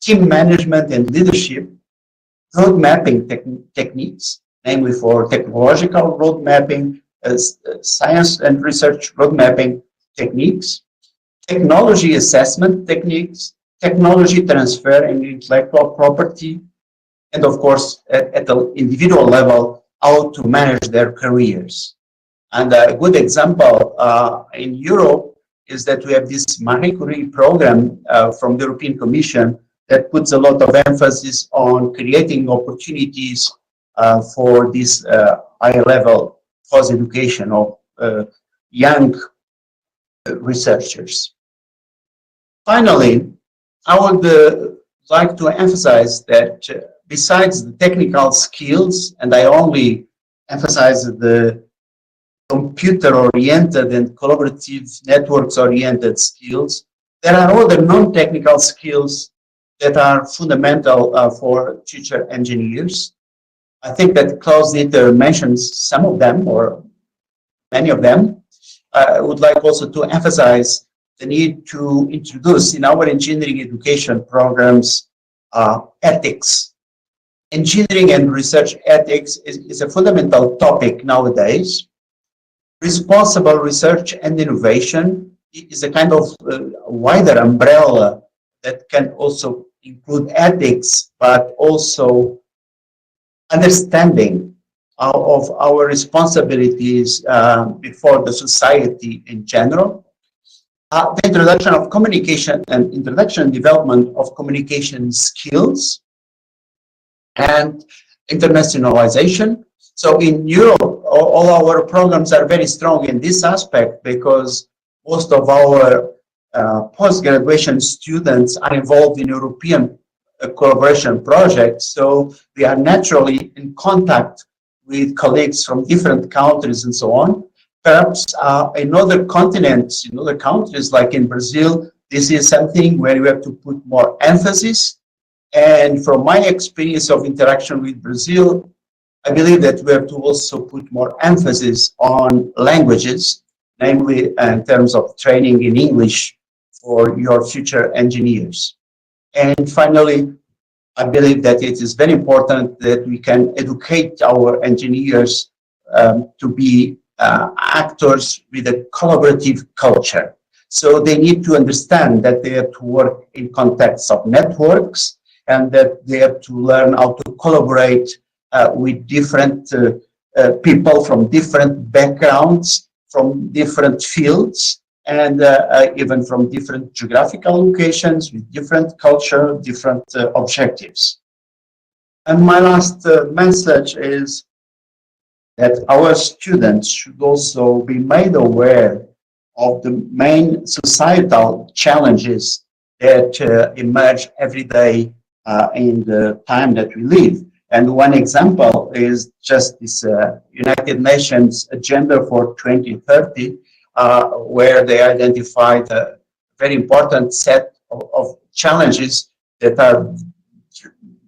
team management and leadership, road mapping techniques, namely for technological road mapping, science and research road mapping techniques, technology assessment techniques, technology transfer and intellectual property, and of course, at the individual level, how to manage their careers. And a good example in Europe is that we have this Marie Curie program from the European Commission that puts a lot of emphasis on creating opportunities for this high-level post-education of young researchers. Finally, I would like to emphasize that besides the technical skills, and I only emphasize the computer-oriented and collaborative networks-oriented skills, there are other non-technical skills that are fundamental for future engineers. I think that Klaus Dieter mentions some of them, or many of them. I would like also to emphasize the need to introduce in our engineering education programs ethics. Engineering and research ethics is a fundamental topic nowadays. Responsible research and innovation is a kind of wider umbrella that can also include ethics, but also understanding of our responsibilities before the society in general. The introduction of communication and introduction and development of communication skills and internationalization. So in Europe, all our programs are very strong in this aspect because most of our post-graduation students are involved in European collaboration projects. So we are naturally in contact with colleagues from different countries and so on. Perhaps in other continents, in other countries, like in Brazil, this is something where we have to put more emphasis. And from my experience of interaction with Brazil, I believe that we have to also put more emphasis on languages, namely in terms of training in English for your future engineers. And finally, I believe that it is very important that we can educate our engineers to be actors with a collaborative culture. So they need to understand that they have to work in contexts of networks and that they have to learn how to collaborate with different people from different backgrounds, from different fields, and even from different geographical locations with different culture, different objectives. And my last message is that our students should also be made aware of the main societal challenges that emerge every day in the time that we live. And one example is just this United Nations Agenda for 2030, where they identified a very important set of challenges that are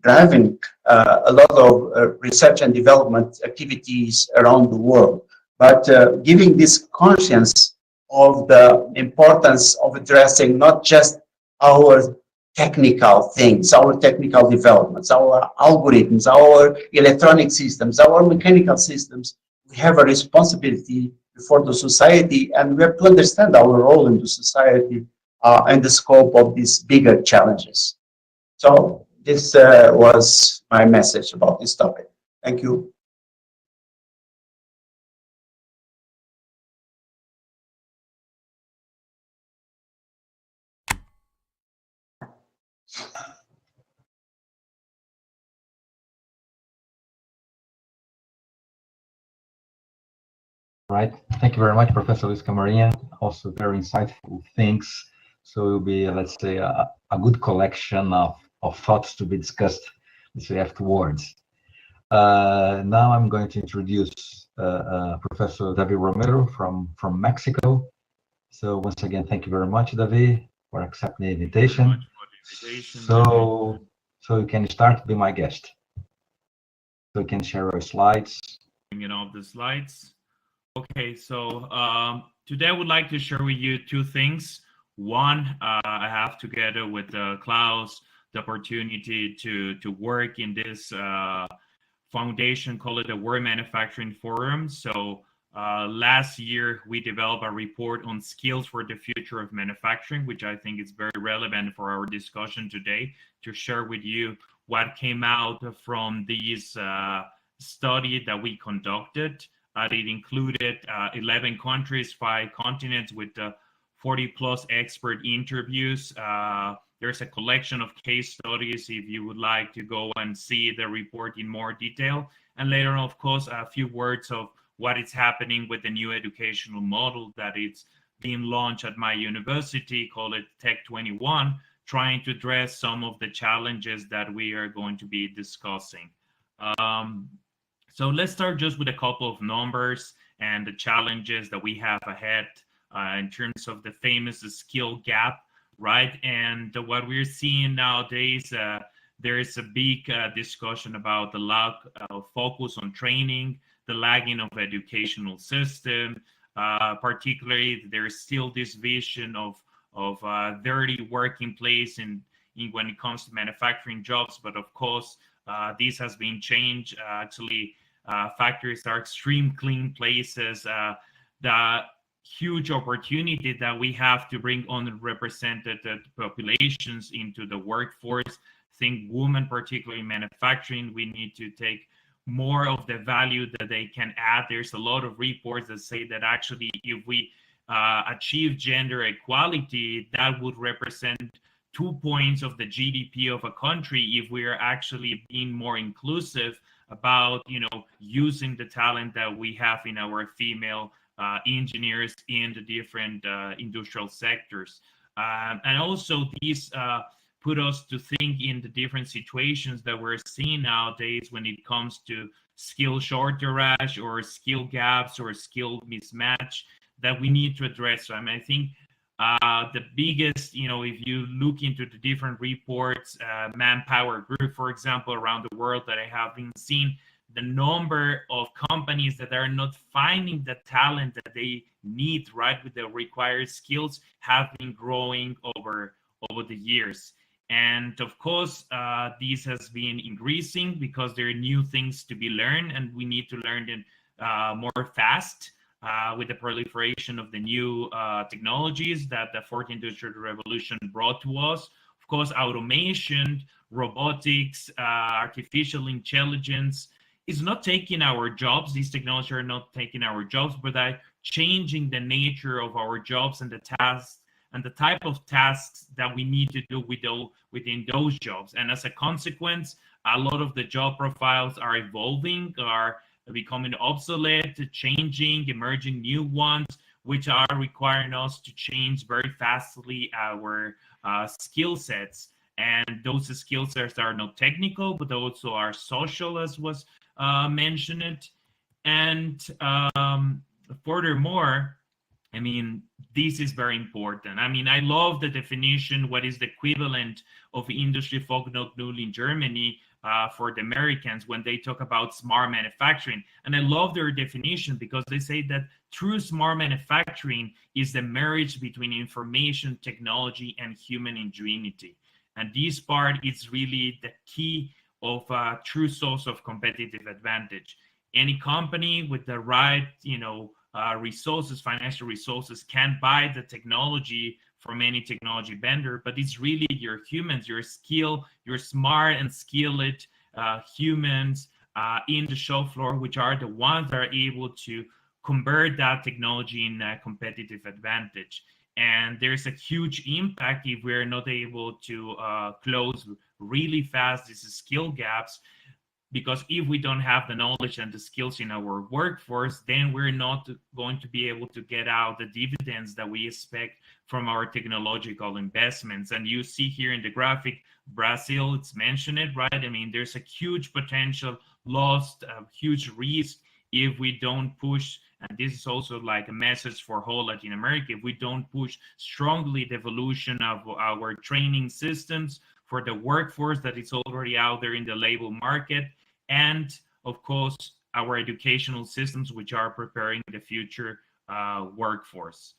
driving a lot of research and development activities around the world. But giving this conscience of the importance of addressing not just our technical things, our technical developments, our algorithms, our electronic systems, our mechanical systems, we have a responsibility before the society, and we have to understand our role in the society and the scope of these bigger challenges. So this was my message about this topic. Thank you. Right. Thank you very much, Professor Luis Camarinha. Also very insightful things. So it will be, let's say, a good collection of thoughts to be discussed, let's say, afterwards. Now I'm going to introduce Professor David Romero from Mexico. So once again, thank you very much, David, for accepting the invitation. So you can start, be my guest. So you can share your slides. Bringing up the slides. Okay, so today I would like to share with you two things. One, I have together with Klaus the opportunity to work in this foundation, call it the World Manufacturing Forum. So last year we developed a report on skills for the future of manufacturing, which I think is very relevant for our discussion today, to share with you what came out from this study that we conducted. It included 11 countries, 5 continents with 40 plus expert interviews. There's a collection of case studies if you would like to go and see the report in more detail. And later on, of course, a few words of what is happening with the new educational model that it's being launched at my university, call it Tech 21, trying to address some of the challenges that we are going to be discussing. So let's start just with a couple of numbers and the challenges that we have ahead in terms of the famous skill gap, right? And what we're seeing nowadays, there is a big discussion about the lack of focus on training, the lagging of educational system, particularly there's still this vision of dirty working place in when it comes to manufacturing jobs. But of course, this has been changed. Actually, factories are extreme clean places. The huge opportunity that we have to bring underrepresented populations into the workforce. Think women, particularly in manufacturing, we need to take more of the value that they can add. There's a lot of reports that say that actually if we achieve gender equality, that would represent 2 points of the GDP of a country if we are actually being more inclusive about, using the talent that we have in our female engineers in the different industrial sectors. And also these put us to think in the different situations that we're seeing nowadays when it comes to skill shortage or skill gaps or skill mismatch that we need to address. So, I think the biggest, if you look into the different reports, Manpower Group, for example, around the world that I have been seeing, the number of companies that are not finding the talent that they need, right, with the required skills, have been growing over the years. And of course, this has been increasing because there are new things to be learned, and we need to learn them more fast with the proliferation of the new technologies that the fourth industrial revolution brought to us. Of course, automation, robotics, artificial intelligence is not taking our jobs. These technologies are not taking our jobs, but are changing the nature of our jobs and the tasks and the type of tasks that we need to do within those jobs. And as a consequence, a lot of the job profiles are evolving, are becoming obsolete, changing, emerging new ones, which are requiring us to change very fastly our skill sets. And those skill sets are not technical, but also are social, as was mentioned. And furthermore, this is very important. I love the definition, what is the equivalent of Industry 4.0 in Germany for the Americans when they talk about smart manufacturing. And I love their definition because they say that true smart manufacturing is the marriage between information, technology, and human ingenuity. And this part is really the key of a true source of competitive advantage. Any company with the right, resources, financial resources, can buy the technology from any technology vendor, but it's really your humans, your smart and skilled humans in the shop floor, which are the ones that are able to convert that technology in a competitive advantage. And there's a huge impact if we're not able to close really fast these skill gaps, because if we don't have the knowledge and the skills in our workforce, then we're not going to be able to get out the dividends that we expect from our technological investments. And you see here in the graphic, Brazil, it's mentioned it, right? There's a huge potential lost, a huge risk if we don't push, and this is also like a message for whole Latin America, if we don't push strongly the evolution of our training systems for the workforce that is already out there in the labor market, and of course our educational systems, which are preparing the future workforce.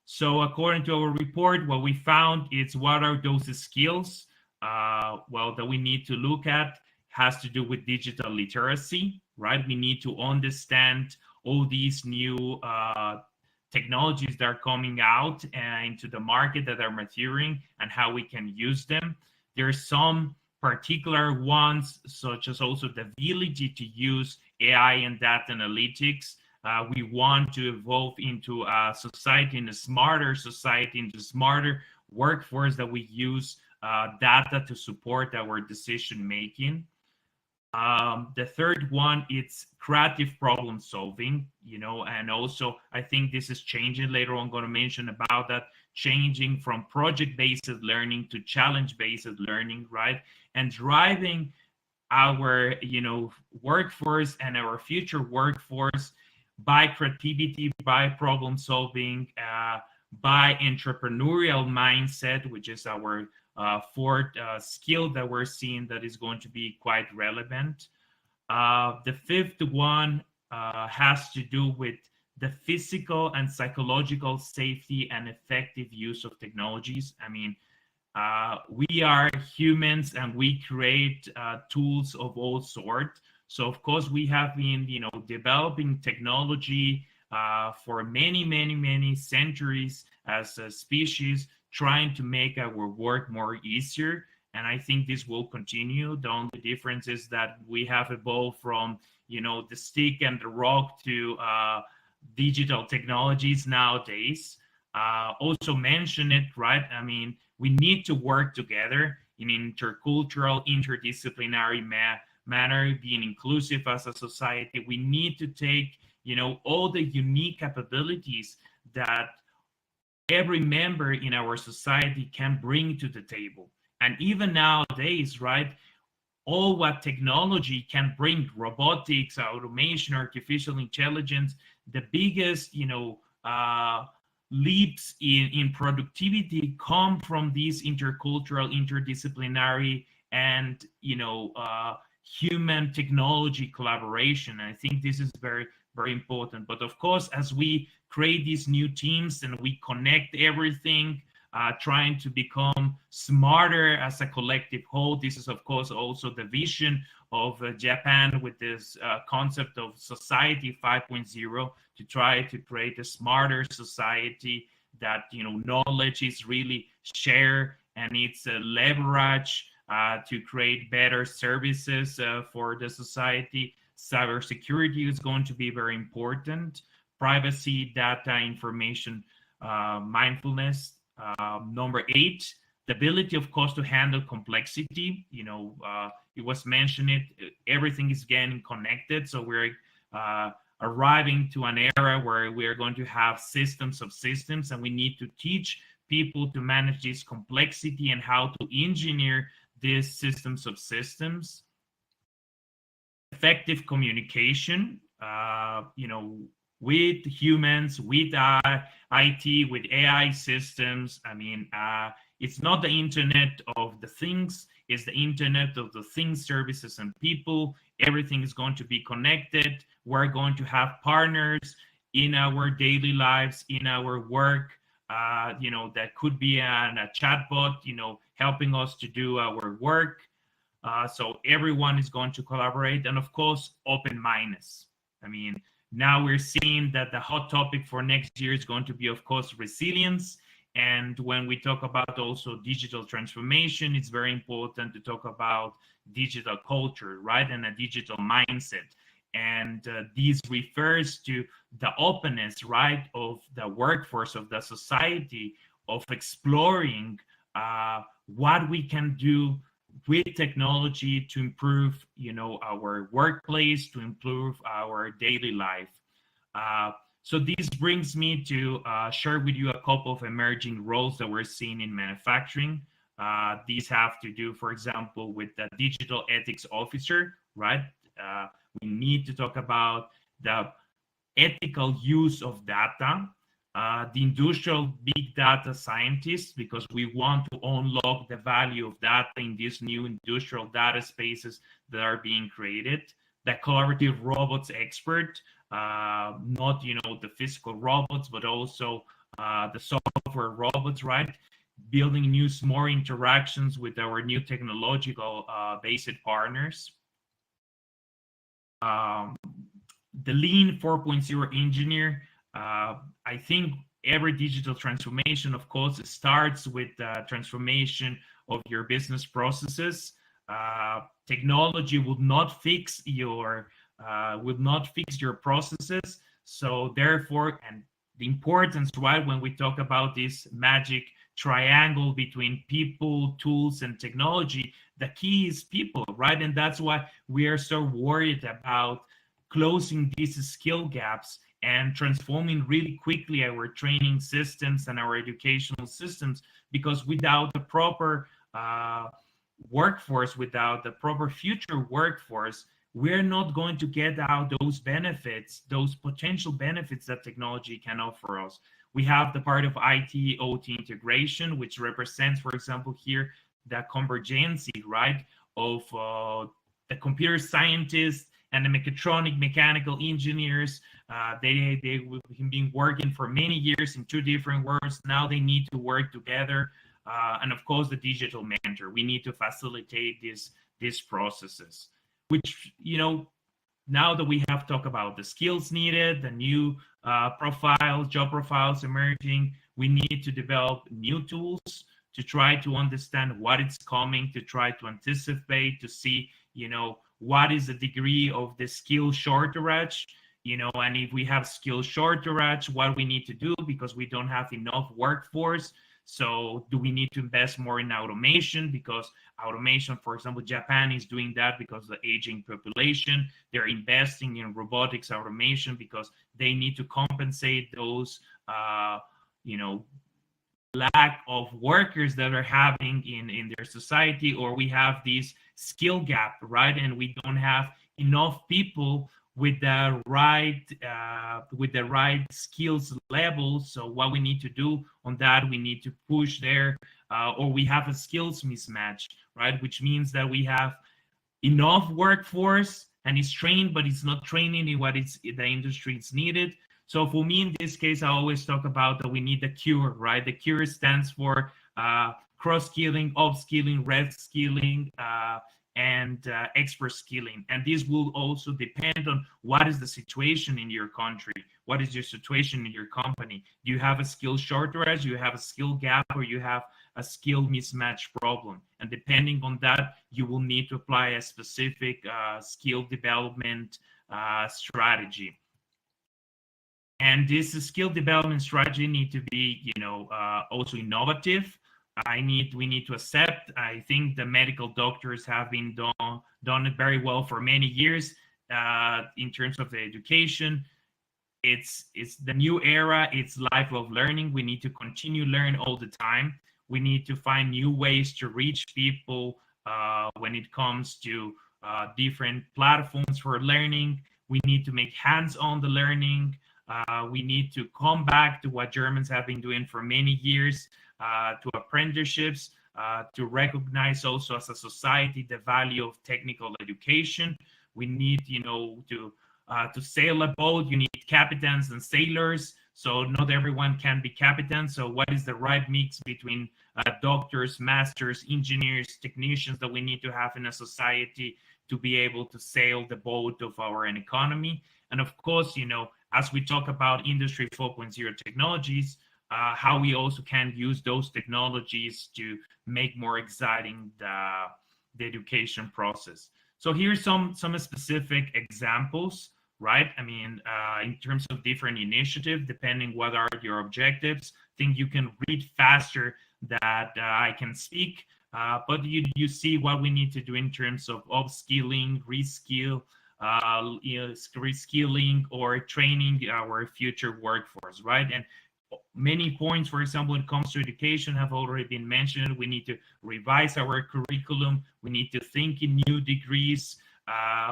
So according to our report, what we found is what are those skills that we need to look at has to do with digital literacy, right? We need to understand all these new technologies that are coming out into the market that are maturing and how we can use them. There are some particular ones, such as also the ability to use AI and data analytics. We want to evolve into a society, in a smarter society, into a smarter workforce that we use data to support our decision making. The third one, it's creative problem solving, and also I think this is changing. Later on, I'm going to mention about that, changing from project-based learning to challenge-based learning, right? And driving our, workforce and our future workforce by creativity, by problem solving, by entrepreneurial mindset, which is our fourth skill that we're seeing that is going to be quite relevant. The fifth one has to do with the physical and psychological safety and effective use of technologies. We are humans and we create tools of all sorts. So of course we have been, developing technology for many centuries as a species, trying to make our work more easier. And I think this will continue. The only difference is that we have evolved from, the stick and the rock to digital technologies nowadays. Also mention it, right? We need to work together in intercultural, interdisciplinary manner, being inclusive as a society. We need to take, all the unique capabilities that every member in our society can bring to the table. And even nowadays, right, all what technology can bring, robotics, automation, artificial intelligence, the biggest, leaps in productivity come from these intercultural, interdisciplinary, and human technology collaboration. I think this is very, very important. But of course, as we create these new teams and we connect everything, trying to become smarter as a collective whole, this is of course also the vision of Japan with this concept of society 5.0, to try to create a smarter society that knowledge is really shared and it's a leverage to create better services for the society. Cybersecurity is going to be very important. Privacy, data, information, mindfulness. Number 8, the ability, of course, to handle complexity. It was mentioned, everything is getting connected. So we're arriving to an era where we are going to have systems of systems, and we need to teach people to manage this complexity and how to engineer these systems of systems. Effective communication, with humans, with IT, with AI systems. I mean, it's not the internet of the things, it's the internet of the things, services, and people. Everything is going to be connected. We're going to have partners in our daily lives, in our work. That could be a chatbot, helping us to do our work. So everyone is going to collaborate, and of course, open-mindedness. I mean, now we're seeing that the hot topic for next year is going to be, of course, resilience. And when we talk about also digital transformation, it's very important to talk about digital culture, right? And a digital mindset. And this refers to the openness, right, of the workforce, of the society, of exploring what we can do with technology to improve, our workplace, to improve our daily life. So this brings me to share with you a couple of emerging roles that we're seeing in manufacturing. These have to do, for example, with the digital ethics officer, right? We need to talk about the ethical use of data, the industrial big data scientists, because we want to unlock the value of data in these new industrial data spaces that are being created. The collaborative robots expert, not the physical robots, but also the software robots, right? Building new smart interactions with our new technological based partners. The Lean 4.0 engineer. I think every digital transformation, of course, starts with the transformation of your business processes. Technology will not fix your processes. So therefore, and the importance, right, when we talk about this magic triangle between people, tools, and technology, the key is people, right? And that's why we are so worried about closing these skill gaps and transforming really quickly our training systems and our educational systems, because without the proper workforce, without the proper future workforce, we're not going to get out those benefits, those potential benefits that technology can offer us. We have the part of IT, OT integration, which represents, for example, here, the convergence, right, of the computer scientists and the mechanical engineers. They've been working for many years in two different worlds. Now they need to work together. And of course, the digital mentor. We need to facilitate these processes, which, now that we have talked about the skills needed, the new job profiles emerging, we need to develop new tools to try to understand what is coming, to try to anticipate, to see, what is the degree of the skill shortage, and if we have skill shortage, what we need to do, because we don't have enough workforce. So do we need to invest more in automation? Because automation, for example, Japan is doing that because of the aging population. They're investing in robotics automation because they need to compensate those, lack of workers that are having in their society, or we have this skill gap, right? And we don't have enough people with the right skills level. So what we need to do on that, we need to push there, or we have a skills mismatch, right? Which means that we have enough workforce and it's trained, but it's not training in what the industry is needed. So for me, in this case, I always talk about that we need the CURE, right? The CURE stands for cross-skilling, upskilling, reskilling, and expert skilling. And this will also depend on what is the situation in your country, what is your situation in your company. Do you have a skill shortage, you have a skill gap, or you have a skill mismatch problem? And depending on that, you will need to apply a specific skill development strategy. And this skill development strategy need to be, also innovative. We need to accept. I think the medical doctors have been done it very well for many years in terms of the education. It's the new era. It's lifelong learning. We need to continue learn all the time. We need to find new ways to reach people when it comes to different platforms for learning. We need to make hands-on the learning. We need to come back to what Germans have been doing for many years, to apprenticeships, to recognize also as a society the value of technical education. We need, to sail a boat, you need captains and sailors. So not everyone can be captain. So what is the right mix between doctors, masters, engineers, technicians that we need to have in a society to be able to sail the boat of our economy? And of course, as we talk about Industry 4.0 technologies, how we also can use those technologies to make more exciting the education process. So here's some specific examples, right? I mean, in terms of different initiatives, depending what are your objectives. I think you can read faster that I can speak, but you see what we need to do in terms of upskilling, reskilling, or training our future workforce, right? And many points, for example, when it comes to education, have already been mentioned. We need to revise our curriculum. We need to think in new degrees.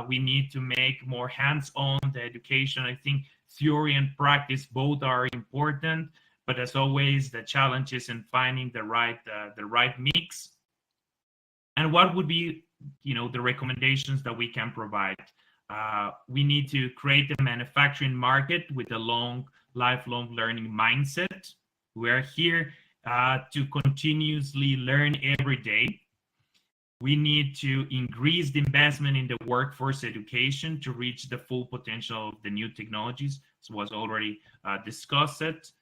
We need to make more hands-on the education. I think theory and practice both are important, but as always, the challenge is in finding the right mix. And what would be, the recommendations that we can provide? We need to create a manufacturing market with a lifelong learning mindset. We're here to continuously learn every day. We need to increase the investment in the workforce education to reach the full potential of the new technologies, as was already discussed.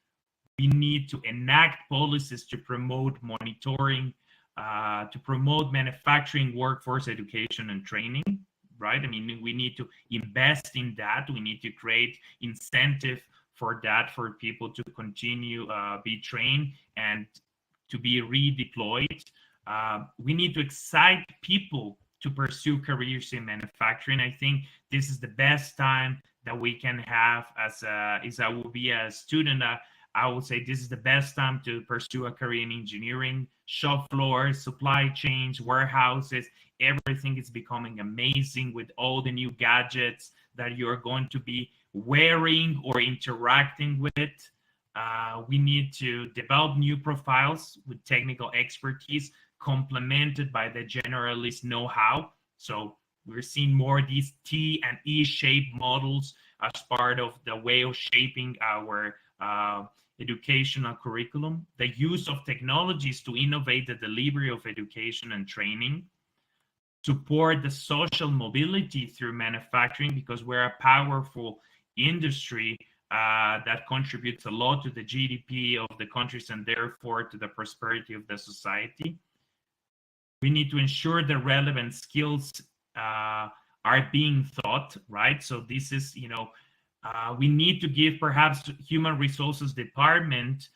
We need to enact policies to promote monitoring, to promote manufacturing workforce education and training, right? I mean, we need to invest in that. We need to create incentive for that, for people to continue be trained and to be redeployed. We need to excite people to pursue careers in manufacturing. I think this is the best time that we can have as I will be a student. I would say this is the best time to pursue a career in engineering. Shop floors, supply chains, warehouses, everything is becoming amazing with all the new gadgets that you're going to be wearing or interacting with. We need to develop new profiles with technical expertise complemented by the generalist know-how. So we're seeing more of these T and E-shaped models as part of the way of shaping our educational curriculum. The use of technologies to innovate the delivery of education and training. Support the social mobility through manufacturing, because we're a powerful industry that contributes a lot to the GDP of the countries and therefore to the prosperity of the society. We need to ensure the relevant skills are being taught, right? So this is, we need to give perhaps human resources department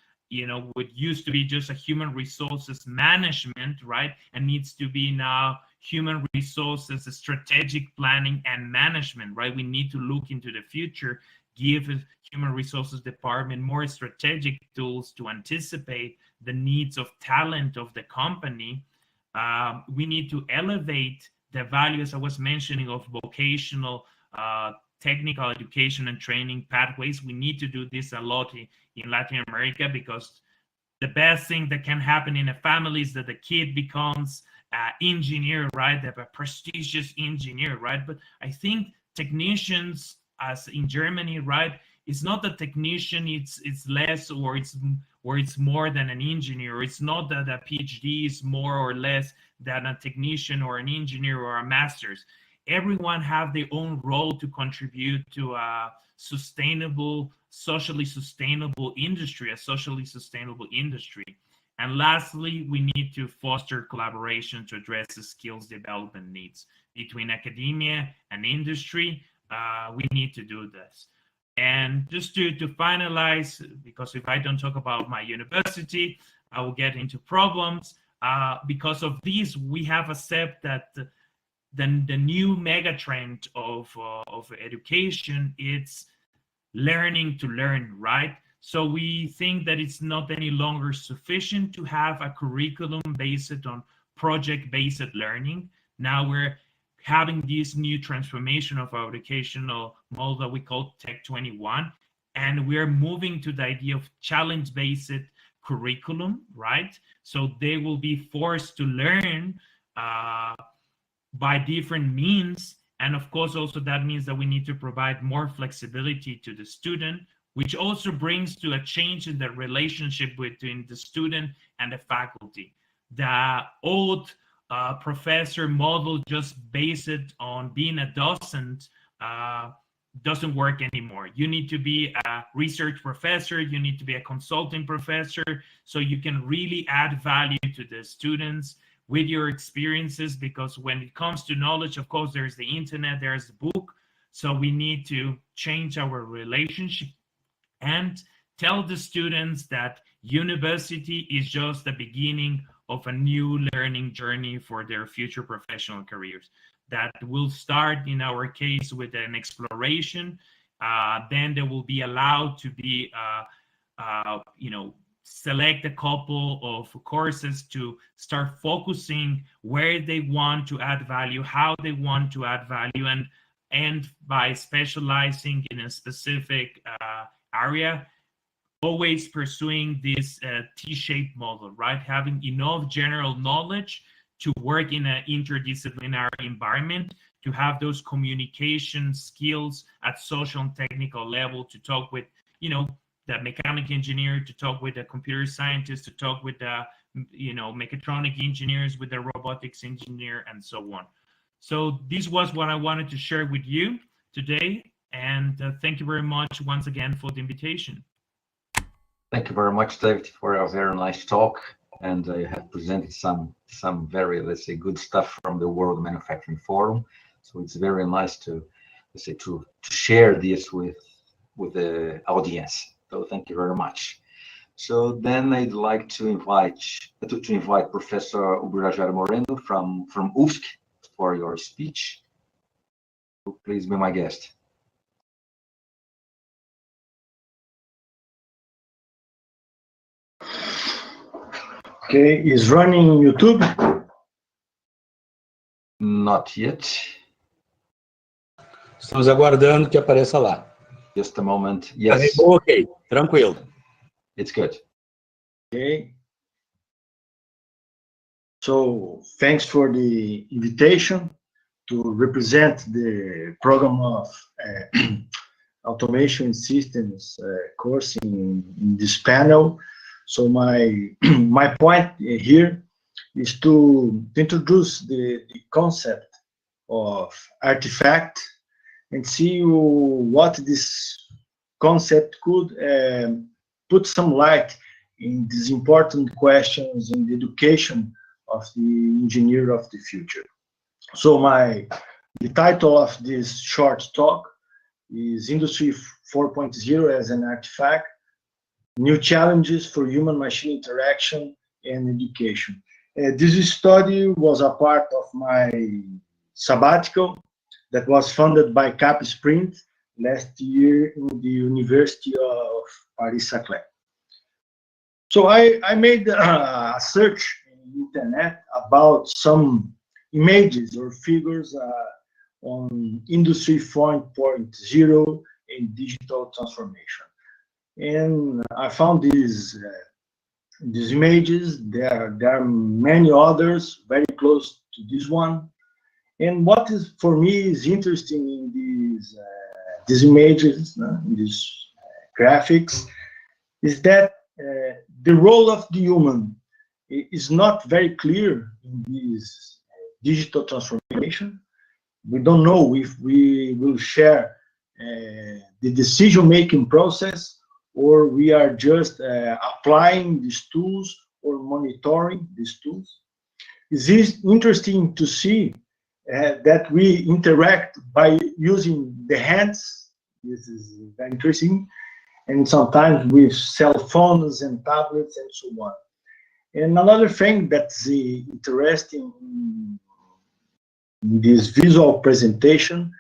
what used to be just a human resources management, right, and needs to be now human resources strategic planning and management, right? We need to look into the future, give human resources department more strategic tools to anticipate the needs of talent of the company. We need to elevate the values I was mentioning of vocational technical education and training pathways. We need to do this a lot in Latin America, because the best thing that can happen in a family is that the kid becomes an engineer, right? A prestigious engineer, right? But I think technicians, as in Germany, right, it's not a technician, it's less or it's more than an engineer. It's not that a PhD is more or less than a technician or an engineer or a master's. Everyone have their own role to contribute to a sustainable, socially sustainable industry, And lastly, we need to foster collaboration to address the skills development needs between academia and industry. We need to do this. And just to finalize, because if I don't talk about my university, I will get into problems. Because of these, we have accepted that the new mega trend of education, it's learning to learn, right? So we think that it's not any longer sufficient to have a curriculum based on project-based learning. Now we're having this new transformation of our educational model that we call Tech 21, and we're moving to the idea of challenge-based curriculum, right? So they will be forced to learn by different means. And of course, also that means that we need to provide more flexibility to the student, which also brings to a change in the relationship between the student and the faculty. The old professor model, just based on being a docent, doesn't work anymore. You need to be a research professor, you need to be a consulting professor, so you can really add value to the students with your experiences, because when it comes to knowledge, of course, there's the internet, there's the book. So we need to change our relationship and tell the students that university is just the beginning of a new learning journey for their future professional careers. That will start, in our case, with an exploration. Then they will be allowed to be, select a couple of courses to start focusing where they want to add value, how they want to add value, and by specializing in a specific area, always pursuing this T-shaped model, right? Having enough general knowledge to work in an interdisciplinary environment, to have those communication skills at social and technical level, to talk with, the mechanical engineer, to talk with the computer scientist, to talk with the, mechatronic engineers, with the robotics engineer, and so on. So this was what I wanted to share with you today. And thank you very much once again for the invitation. Thank you very much, David, for a very nice talk. And you have presented some very, let's say, good stuff from the World Manufacturing Forum. So it's very nice to share this with the audience. So thank you very much. So then I'd like to invite Professor Ubirajara Moreno from UFSC for your speech. So please be my guest. Okay, is running YouTube? Not yet. Estamos aguardando que apareça lá. Just a moment. Yes. Ok, tranquilo. It's good. Okay. So thanks for the invitation to represent the program of automation systems course in this panel. So my point here is to introduce the concept of artifact and see what this concept could put some light in these important questions in the education of the engineer of the future. So the title of this short talk is Industry 4.0 as an Artifact. new challenges for human-machine interaction and education. This study was a part of my sabbatical that was funded by CAPES Print last year in the University of Paris-Saclay. So I made a search on the internet about some images or figures on Industry 4.0 and digital transformation. And I found these images. There are many others very close to this one. And what is for me is interesting in these images, in these graphics, is that the role of the human is not very clear in this digital transformation. We don't know if we will share the decision-making process, or we are just applying these tools or monitoring these tools. It is interesting to see that we interact by using the hands. This is very interesting. And sometimes with cell phones and tablets and so on. And another thing that's interesting in this visual presentation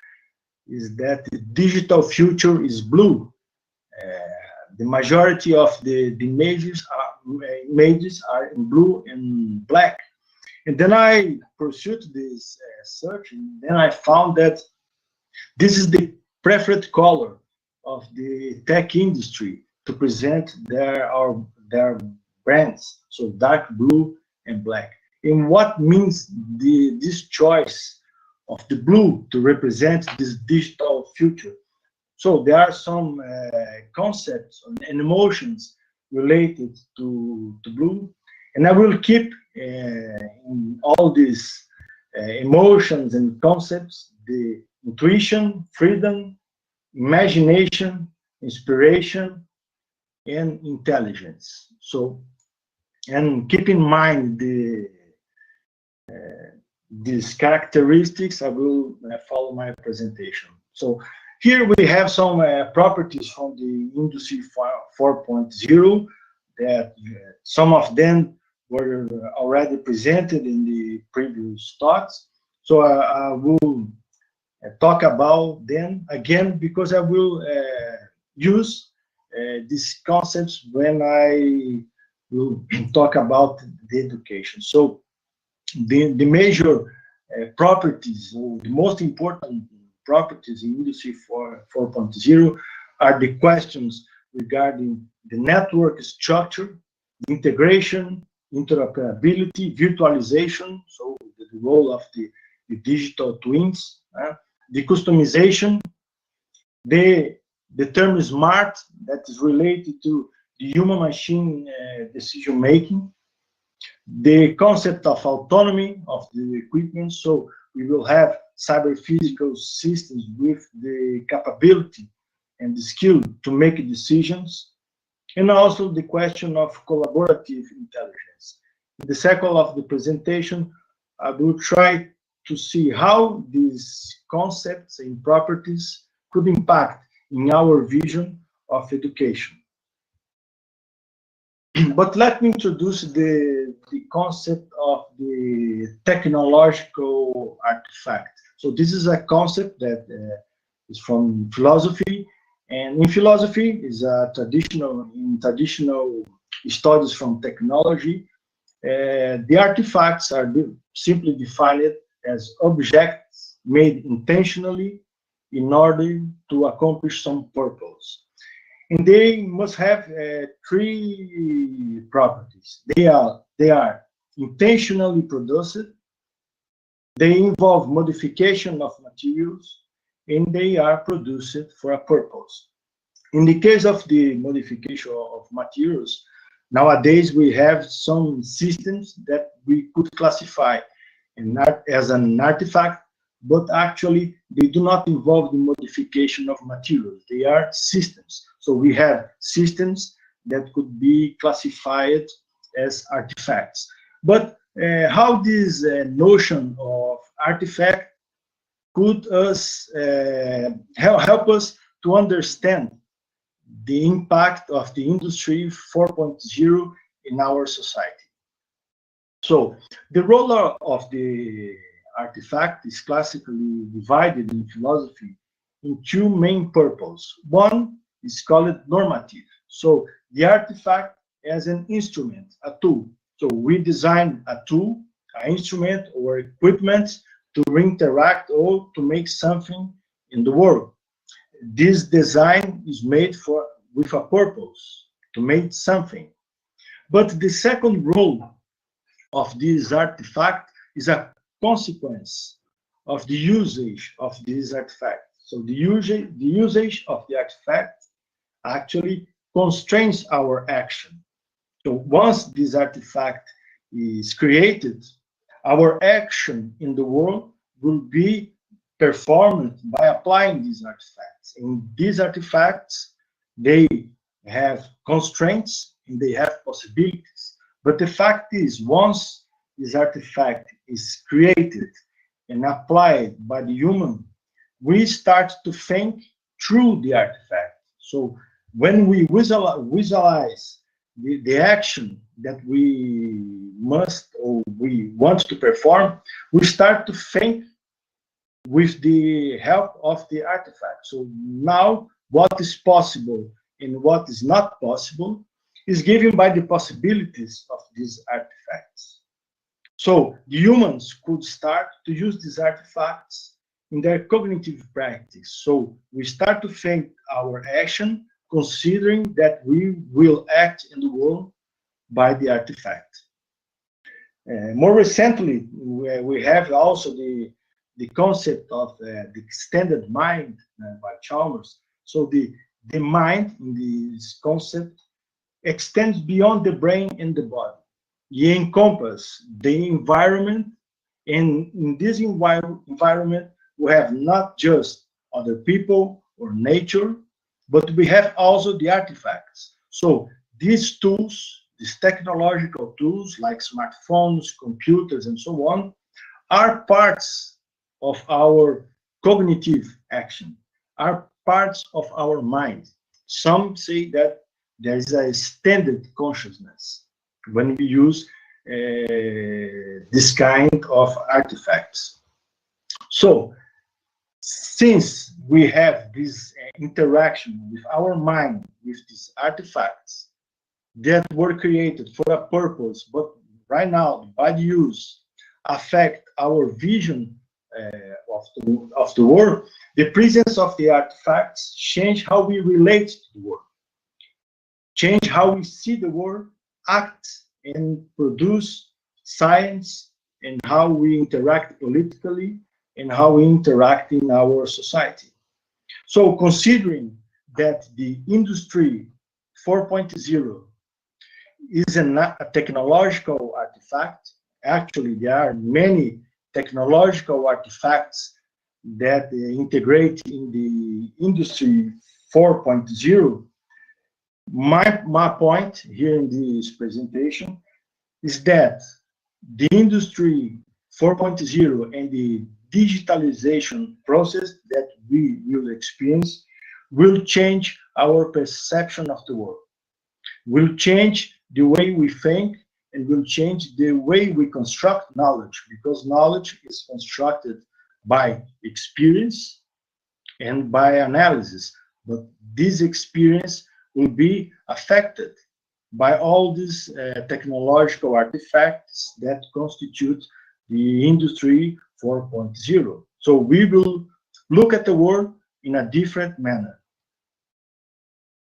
is that the digital future is blue. The majority of the images are in blue and black. And then I pursued this search, and then I found that this is the preferred color of the tech industry to present their brands, so dark blue and black. And what means this choice of the blue to represent this digital future? So there are some concepts and emotions related to blue, and I will keep in all these emotions and concepts the intuition, freedom, imagination, inspiration, and intelligence. So, and keep in mind these characteristics, I will follow my presentation. So here we have some properties from the Industry 4.0 that some of them were already presented in the previous talks. So I will talk about them again because I will use these concepts when I will talk about the education. So the major properties, or the most important properties in Industry 4.0 are the questions regarding the network structure, integration, interoperability, virtualization, so the role of the digital twins, the customization, the term smart, that is related to the human-machine decision-making, the concept of autonomy of the equipment, so we will have cyber-physical systems with the capability and the skill to make decisions, and also the question of collaborative intelligence. In the cycle of the presentation, I will try to see how these concepts and properties could impact in our vision of education. But let me introduce the concept of the technological artifact. So this is a concept that is from philosophy, and in philosophy is a traditional studies from technology. The artifacts are simply defined as objects made intentionally in order to accomplish some purpose. And they must have three properties. They are intentionally produced, they involve modification of materials, and they are produced for a purpose. In the case of the modification of materials, nowadays we have some systems that we could classify as an artifact, but actually they do not involve the modification of materials. They are systems. So we have systems that could be classified as artifacts. But how this notion of artifact could help us to understand the impact of the Industry 4.0 in our society. So the role of the artifact is classically divided in philosophy in two main purposes. One is called normative. So the artifact as an instrument, a tool. So we design a tool, an instrument or equipment to interact or to make something in the world. This design is made with a purpose, to make something. But the second role of this artifact is a consequence of the usage of this artifact. So the usage of the artifact actually constrains our action. So once this artifact is created, our action in the world will be performed by applying these artifacts. And these artifacts, they have constraints and they have possibilities. But the fact is, once this artifact is created and applied by the human, we start to think through the artifact. So when we visualize the action that we must or we want to perform, we start to think with the help of the artifact. So now what is possible and what is not possible is given by the possibilities of these artifacts. So the humans could start to use these artifacts in their cognitive practice. So we start to think our action considering that we will act in the world by the artifact. More recently, we have also the concept of the extended mind by Chalmers. So the mind in this concept extends beyond the brain and the body. It encompasses the environment, and in this environment, we have not just other people or nature, but we have also the artifacts. So these tools, these technological tools like smartphones, computers, and so on, are parts of our cognitive action, are parts of our mind. Some say that there is a extended consciousness when we use this kind of artifacts. So, since we have this interaction with our mind, with these artifacts that were created for a purpose, but right now, by the use, affect our vision of the world, the presence of the artifacts change how we relate to the world, change how we see the world, act and produce science, and how we interact politically, and how we interact in our society. So considering that the Industry 4.0 is a technological artifact, actually there are many technological artifacts that integrate in the Industry 4.0. My point here in this presentation is that the Industry 4.0 and the digitalization process that we will experience will change our perception of the world, will change the way we think, and will change the way we construct knowledge, because knowledge is constructed by experience and by analysis. But this experience will be affected by all these technological artifacts that constitute the Industry 4.0. So we will look at the world in a different manner.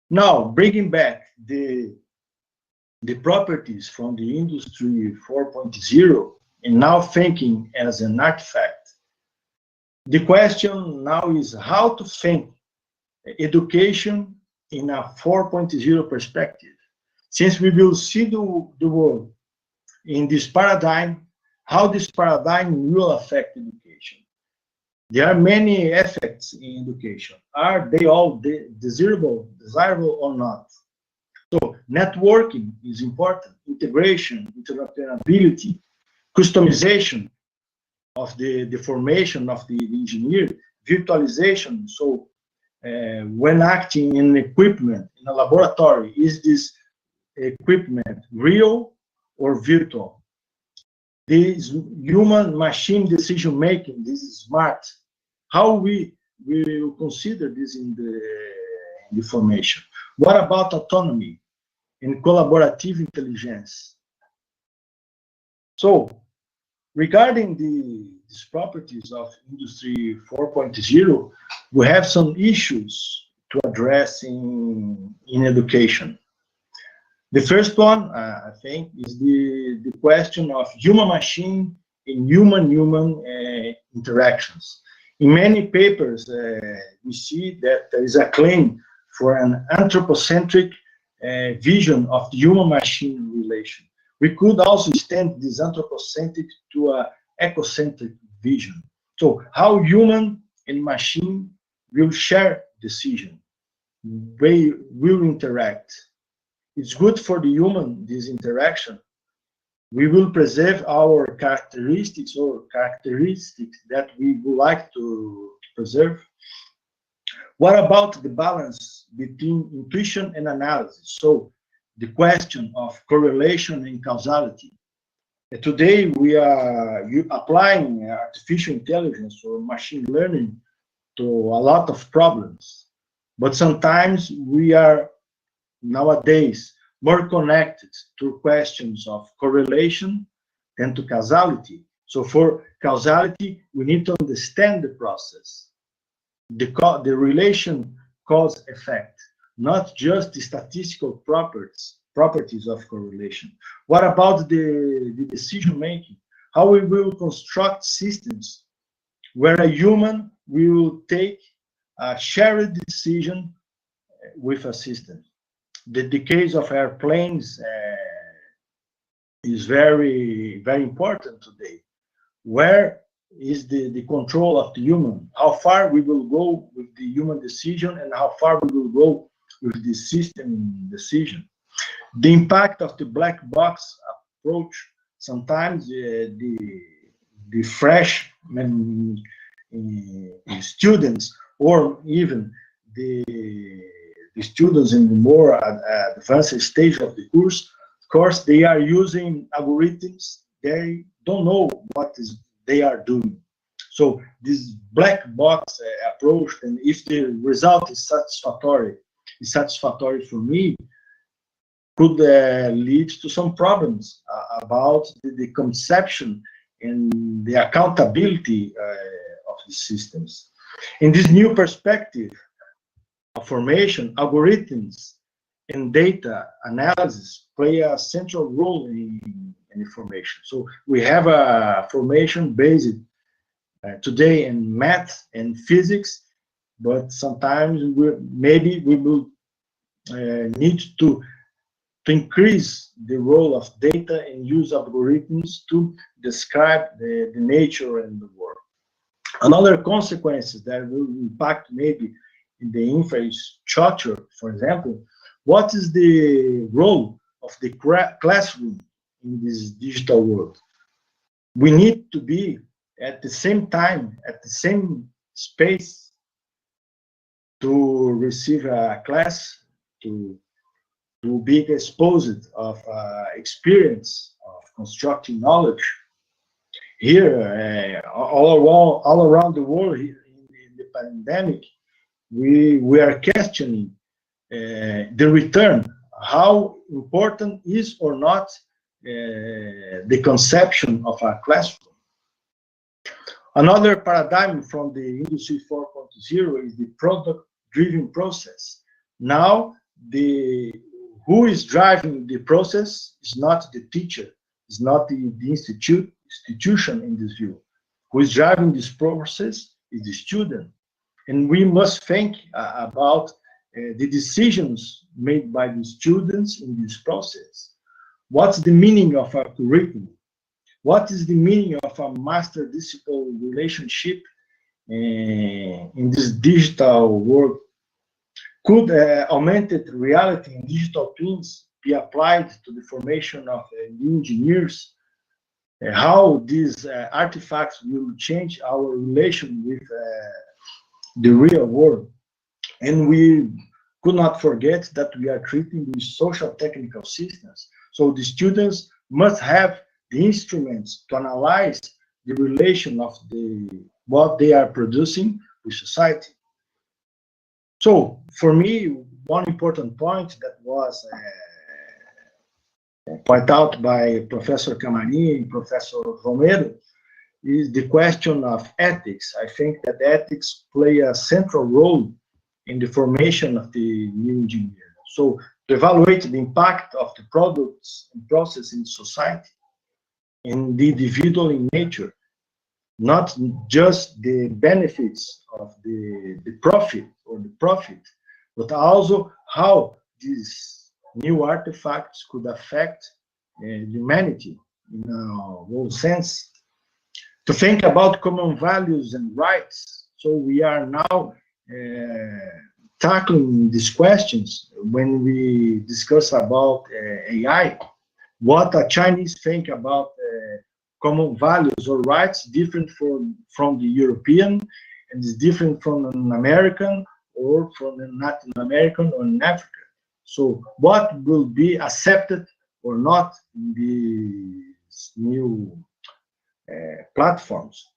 Now, bringing back the properties from the Industry 4.0 and now thinking as an artifact, the question now is how to think education in a 4.0 perspective. Since we will see the world in this paradigm, how this paradigm will affect education. There are many effects in education. Are they all desirable or not? So networking is important, integration, interoperability, customization of the formation of the engineer, virtualization, so when acting in equipment in a laboratory, is this equipment real or virtual? This human machine decision making, this is smart. How we will consider this in the formation? What about autonomy and collaborative intelligence? So, regarding these properties of Industry 4.0, we have some issues to address in education. The first one, I think, is the question of human-machine and human-human interactions. In many papers, we see that there is a claim for an anthropocentric vision of the human-machine relation. We could also extend this anthropocentric to an ecocentric vision. So how human and machine will share decision, they will interact. It's good for the human, this interaction. We will preserve our characteristics that we would like to preserve. What about the balance between intuition and analysis? So the question of correlation and causality. Today we are applying artificial intelligence or machine learning to a lot of problems, but sometimes we are nowadays more connected to questions of correlation than to causality. So for causality, we need to understand the process, the relation cause-effect, not just the statistical properties of correlation. What about the decision-making? How we will construct systems where a human will take a shared decision with a system? The case of airplanes is very, very important today. Where is the control of the human? How far we will go with the human decision and how far we will go with the system decision? The impact of the black box approach, sometimes the freshman students or even the students in the more advanced stage of the course, they are using algorithms. They don't know what they are doing. So this black box approach, and if the result is satisfactory for me, could lead to some problems about the conception and the accountability of the systems. In this new perspective of formation, algorithms and data analysis play a central role in information. So we have a formation based today in math and physics, but sometimes maybe we will need to increase the role of data and use algorithms to describe the nature and the world. Another consequences that will impact maybe in the infrastructure, for example, what is the role of the classroom in this digital world? We need to be at the same time, at the same space to receive a class, to be exposed of experience of constructing knowledge. Here, all around the world, in the pandemic, we are questioning the return. How important is or not the conception of a classroom? Another paradigm from the Industry 4.0 is the product-driven process. Now, who is driving the process is not the teacher, is not the institution in this view. Who is driving this process is the student. And we must think about the decisions made by the students in this process. What's the meaning of a curriculum? What is the meaning of a master-disciple relationship in this digital world? Could augmented reality and digital twins be applied to the formation of new engineers? How these artifacts will change our relation with the real world? And we could not forget that we are treating with social technical systems. So the students must have the instruments to analyze the relation of what they are producing with society. So for me, one important point that was pointed out by Professor Camarin and Professor Romero is the question of ethics. I think that ethics play a central role in the formation of the new engineer. So to evaluate the impact of the products and process in society, in the individual in nature, not just the benefits of the profit, but also how these new artifacts could affect humanity in a whole sense. To think about common values and rights. So we are now tackling these questions when we discuss about AI. What a Chinese think about common values or rights different from the European, and is different from an American or from a Latin American or an African. So what will be accepted or not in these new platforms?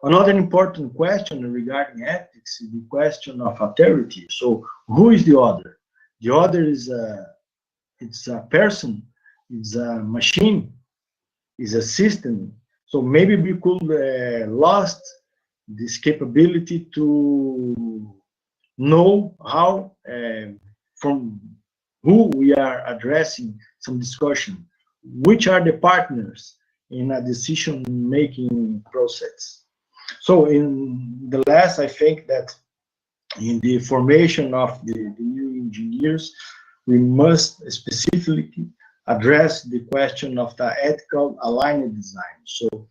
Another important question regarding ethics is the question of authority. So who is the other? The other is it's a person, it's a machine, it's a system. So maybe we could lost this capability to know how from who we are addressing some discussion, which are the partners in a decision-making process. So in the last, I think that in the formation of the new engineers, we must specifically address the question of the ethical aligned design. So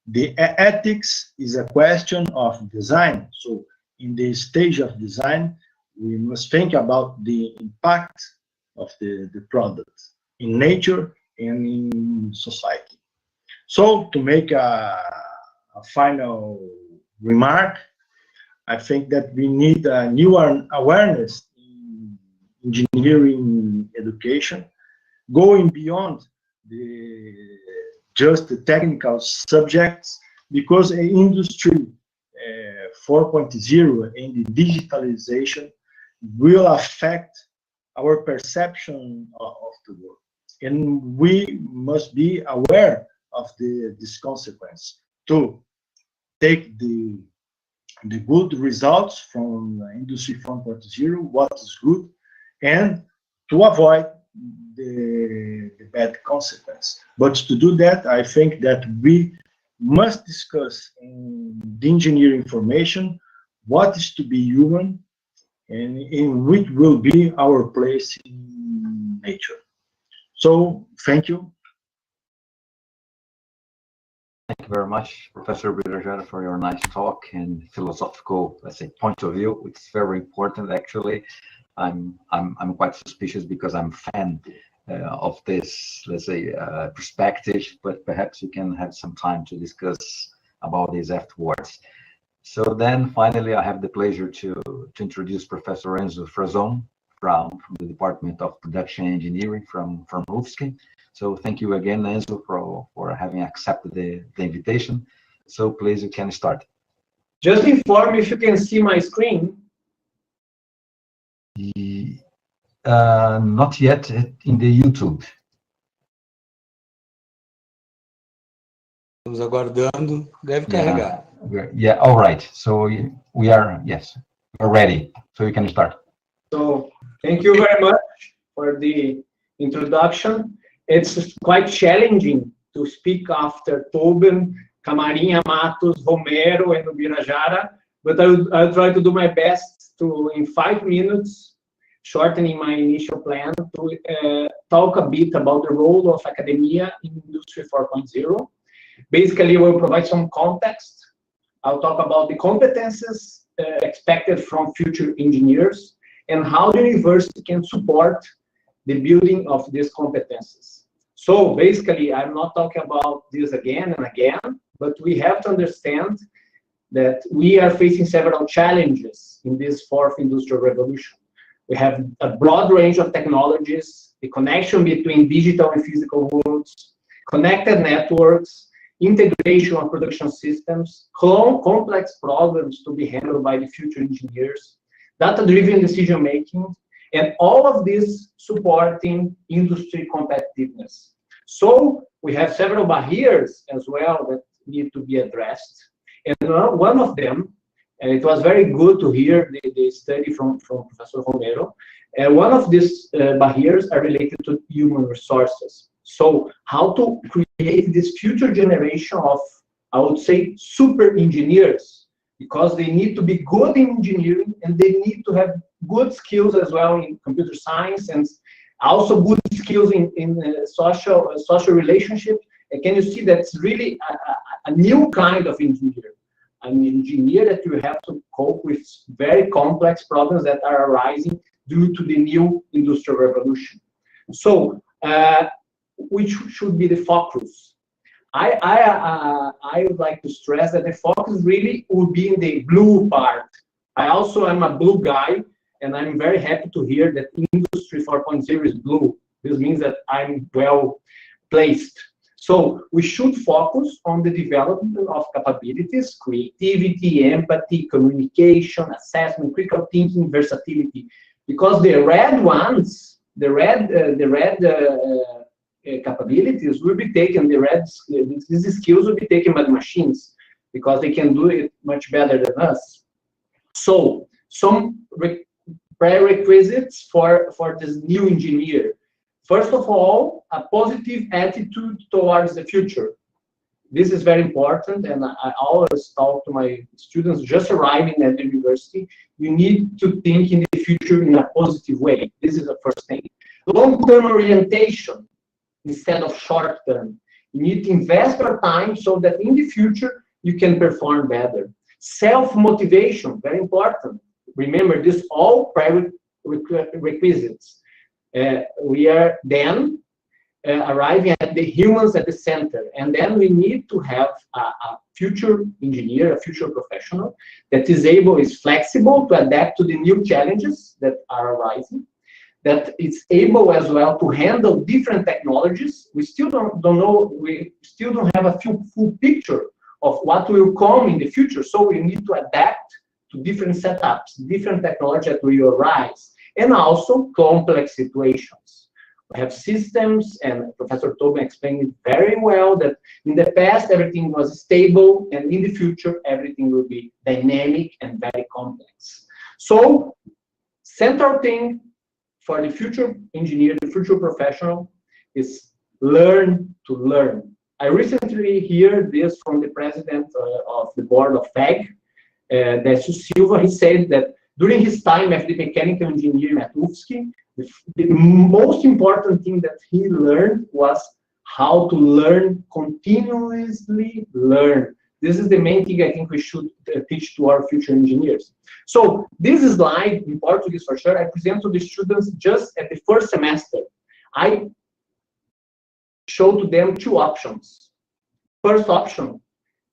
the ethics is a question of design. So in the stage of design, we must think about the impact of the product in nature and in society. So to make a final remark, I think that we need a new awareness in engineering education, going beyond just the technical subjects, because industry 4.0 and the digitalization will affect our perception of the world. And we must be aware of this consequence to take the good results from industry 4.0, what is good, and to avoid the bad consequence. But to do that, I think that we must discuss in the engineering formation what is to be human and in which will be our place in nature. So, thank you. Thank you very much, Professor Birajara, for your nice talk and philosophical, let's say, point of view. It's very important, actually. I'm quite suspicious because I'm a fan of this, let's say, perspective, but perhaps we can have some time to discuss about this afterwards. So then, finally, I have the pleasure to introduce Professor Enzo Frazon from the Department of Production Engineering from UFSC. So thank you again, Enzo, for having accepted the invitation. So please, you can start. Just inform if you can see my screen. Not yet in the YouTube. Estamos aguardando, deve carregar. Yeah, all right. So we are, yes, we're ready. So you can start. So thank you very much for the introduction. It's quite challenging to speak after Tobin, Camarinha, Matos, Romero, and Birajara, but I'll try to do my best to, in 5 minutes, shortening my initial plan, to talk a bit about the role of academia in Industry 4.0. Basically, we'll provide some context. I'll talk about the competences expected from future engineers and how the university can support the building of these competences. So basically, I'm not talking about this again and again, but we have to understand that we are facing several challenges in this fourth industrial revolution. We have a broad range of technologies, the connection between digital and physical worlds, connected networks, integration of production systems, complex problems to be handled by the future engineers, data-driven decision-making, and all of this supporting industry competitiveness. So we have several barriers as well that need to be addressed. And one of them, and it was very good to hear the study from Professor Romero, one of these barriers are related to human resources. So how to create this future generation of, I would say, super engineers, because they need to be good in engineering and they need to have good skills as well in computer science and also good skills in social relationship. And can you see that's really a new kind of engineer? An engineer that you have to cope with very complex problems that are arising due to the new industrial revolution. So, which should be the focus? I would like to stress that the focus really would be in the blue part. I also am a blue guy, and I'm very happy to hear that Industry 4.0 is blue. This means that I'm well placed. So we should focus on the development of capabilities, creativity, empathy, communication, assessment, critical thinking, versatility. Because the red ones, the red capabilities will be taken, these skills will be taken by the machines because they can do it much better than us. So some prerequisites for this new engineer. First of all, a positive attitude towards the future. This is very important, and I always talk to my students just arriving at the university, you need to think in the future in a positive way. This is the first thing. Long-term orientation instead of short-term. You need to invest your time so that in the future you can perform better. Self-motivation, very important. Remember, this all prerequisites. We are then arriving at the humans at the center, and then we need to have a future engineer, a future professional that is flexible to adapt to the new challenges that are arising, that is able as well to handle different technologies. We still don't know, we still don't have a full picture of what will come in the future, so we need to adapt to different setups, different technology that will arise, and also complex situations. We have systems, and Professor Tobin explained it very well, that in the past everything was stable, and in the future everything will be dynamic and very complex. So, central thing for the future engineer, the future professional, is learn to learn. I recently heard this from the president of the board of FEG, Décio Silva. He said that during his time as the mechanical engineer at UFSC, the most important thing that he learned was how to learn, continuously learn. This is the main thing I think we should teach to our future engineers. So this slide, in Portuguese for sure, I present to the students just at the first semester. I show to them two options. First option,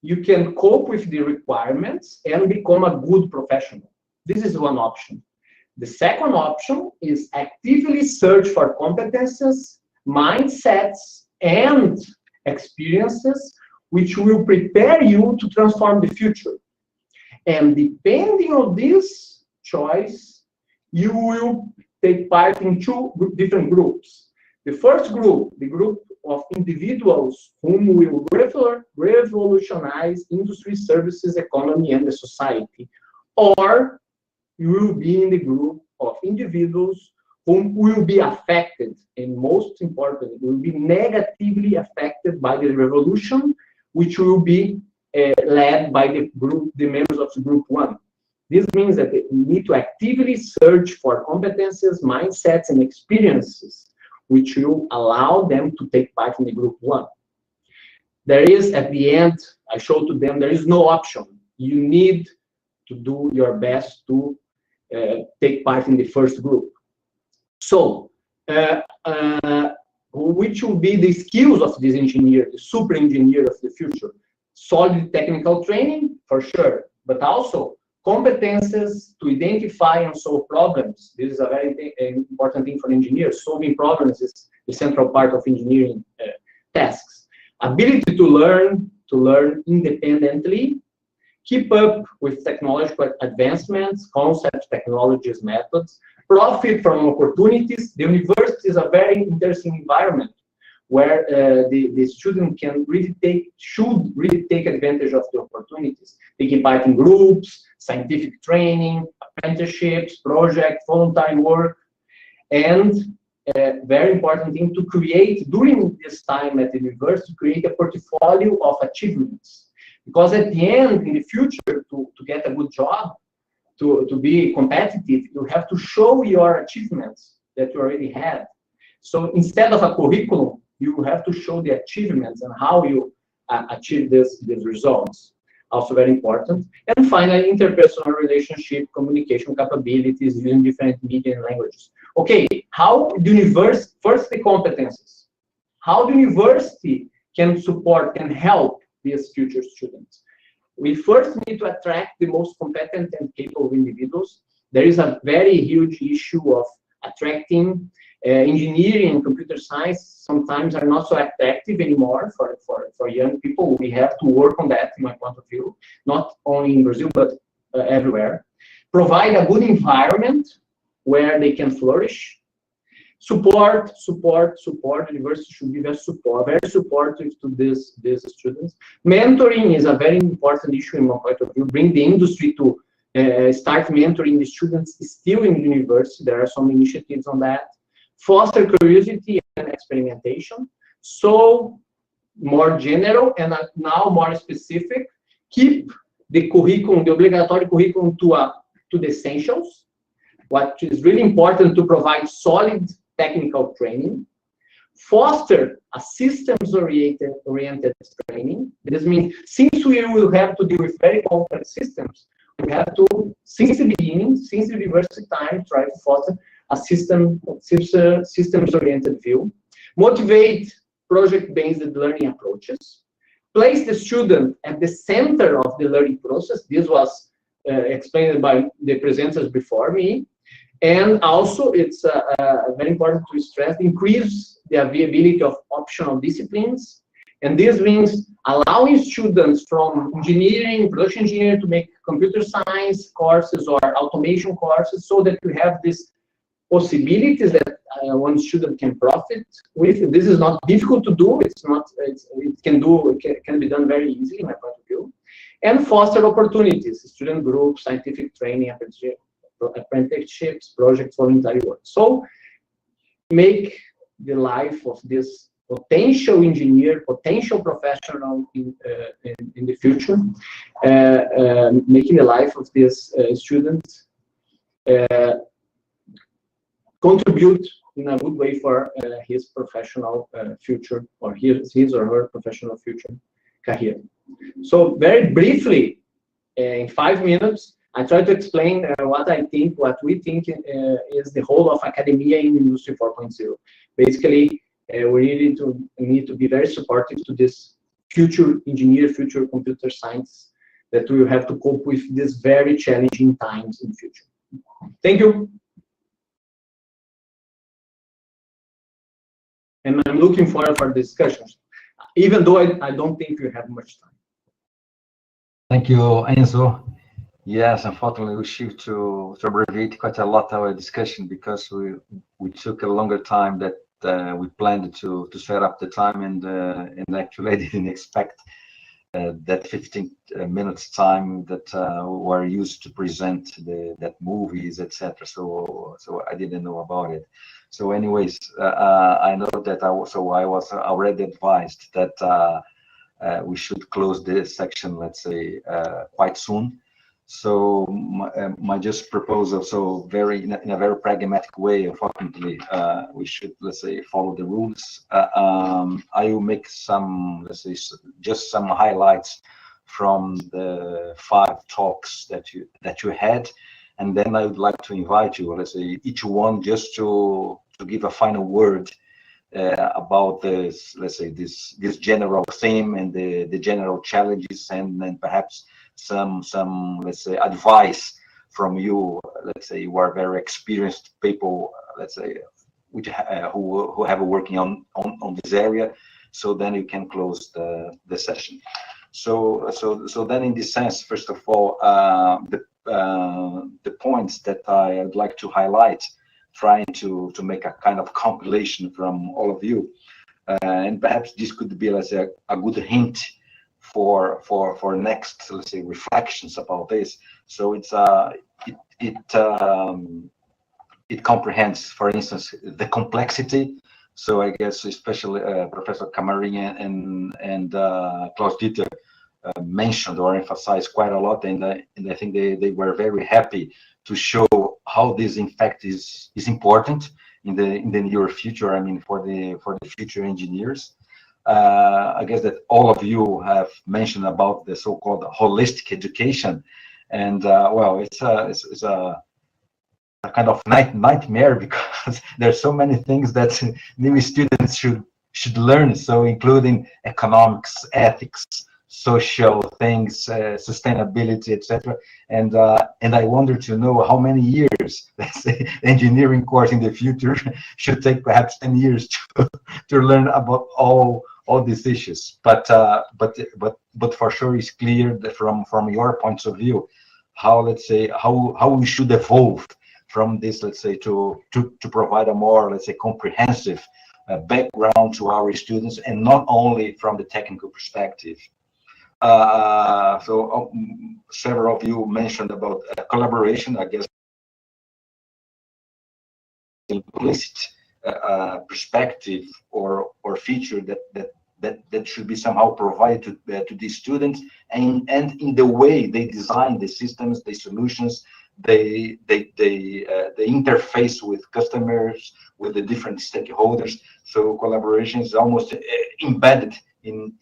you can cope with the requirements and become a good professional. This is one option. The second option is actively search for competences, mindsets, and experiences which will prepare you to transform the future. And depending on this choice, you will take part in two different groups. The first group, the group of individuals whom will revolutionize industry, services, economy, and the society. Or you will be in the group of individuals whom will be affected, and most importantly, will be negatively affected by the revolution, which will be led by the members of group 1. This means that we need to actively search for competences, mindsets, and experiences which will allow them to take part in the group 1. There is, at the end, I showed to them, there is no option. You need to do your best to take part in the first group. So, which will be the skills of this engineer, the super engineer of the future? Solid technical training, for sure, but also competences to identify and solve problems. This is a very important thing for engineers. Solving problems is the central part of engineering tasks. Ability to learn independently, keep up with technological advancements, concepts, technologies, methods, profit from opportunities. The university is a very interesting environment where the student can should really take advantage of the opportunities. Taking part in groups, scientific training, apprenticeships, projects, voluntary work, and very important thing to create during this time at the university, create a portfolio of achievements. Because at the end, in the future, to get a good job, to be competitive, you have to show your achievements that you already had. So instead of a curriculum, you have to show the achievements and how you achieve these results. Also very important. And finally, interpersonal relationship, communication capabilities using different media and languages. Okay, how the university, first the competences. How the university can support and help these future students. We first need to attract the most competent and capable individuals. There is a very huge issue of attracting engineering and computer science sometimes are not so attractive anymore for young people. We have to work on that, in my point of view, not only in Brazil, but everywhere. Provide a good environment where they can flourish. Support. University should be very supportive to these students. Mentoring is a very important issue in my point of view. Bring the industry to start mentoring the students still in the university. There are some initiatives on that. Foster curiosity and experimentation. So more general and now more specific. Keep the curriculum, the obligatory curriculum to the essentials. What is really important to provide solid technical training. Foster a systems-oriented training. This means since we will have to deal with very complex systems, we have to, since the beginning, since the university time, try to foster a systems-oriented view. Motivate project-based learning approaches. Place the student at the center of the learning process. This was explained by the presenters before me. And also, it's very important to stress, increase the availability of optional disciplines. And this means allowing students from engineering, production engineering, to make computer science courses or automation courses, so that we have these possibilities that one student can profit with. This is not difficult to do. It can be done very easily, in my point of view. And foster opportunities, student groups, scientific training, apprenticeships, projects, voluntary work. So make the life of this potential engineer, potential professional in the future, making the life of this student contribute in a good way for his professional future, or his or her professional future career. So very briefly, in 5 minutes, I try to explain what we think is the role of academia in Industry 4.0. Basically, we really need to be very supportive to this future engineer, future computer science, that we will have to cope with these very challenging times in the future. Thank you. And I'm looking forward for discussions, even though I don't think we have much time. Thank you, Enzo. Yes, unfortunately, we shift to abbreviate quite a lot our discussion, because we took a longer time that we planned to set up the time, and actually I didn't expect that 15 minutes time that were used to present that movies, etc. So I didn't know about it. So anyways, I know that I was already advised that we should close this section, let's say, quite soon. So my just proposal, so in a very pragmatic way, unfortunately, we should, let's say, follow the rules. I will make some, let's say, just some highlights from the 5 talks that you had, and then I would like to invite you, let's say, each one just to give a final word about this, let's say, this general theme and the general challenges, and then perhaps some let's say advice from you. Let's say you are very experienced people, let's say, which who have working on this area. So then you can close the session. So then in this sense, first of all, the points that I would like to highlight, trying to make a kind of compilation from all of you, and perhaps this could be, let's say, a good hint for next, let's say, reflections about this. So it comprehends, for instance, the complexity. So I guess especially Professor Camarin and Klaus Dieter mentioned or emphasized quite a lot, and I think they were very happy to show how this in fact is important in the near future. I mean, for the future engineers. I guess that all of you have mentioned about the so-called holistic education, and well, it's a kind of nightmare, because there's so many things that new students should learn, so including economics, ethics, social things, sustainability, etc. And I wonder to know how many years, let's say, engineering course in the future should take perhaps 10 years to learn about all these issues. But for sure it's clear that from your points of view, how, let's say, how we should evolve from this, let's say, to provide a more, let's say, comprehensive background to our students, and not only from the technical perspective. So several of you mentioned about collaboration. I guess implicit perspective or feature that should be somehow provided to these students, and in the way they design the systems, the solutions, they interface with customers, with the different stakeholders. So collaboration is almost embedded in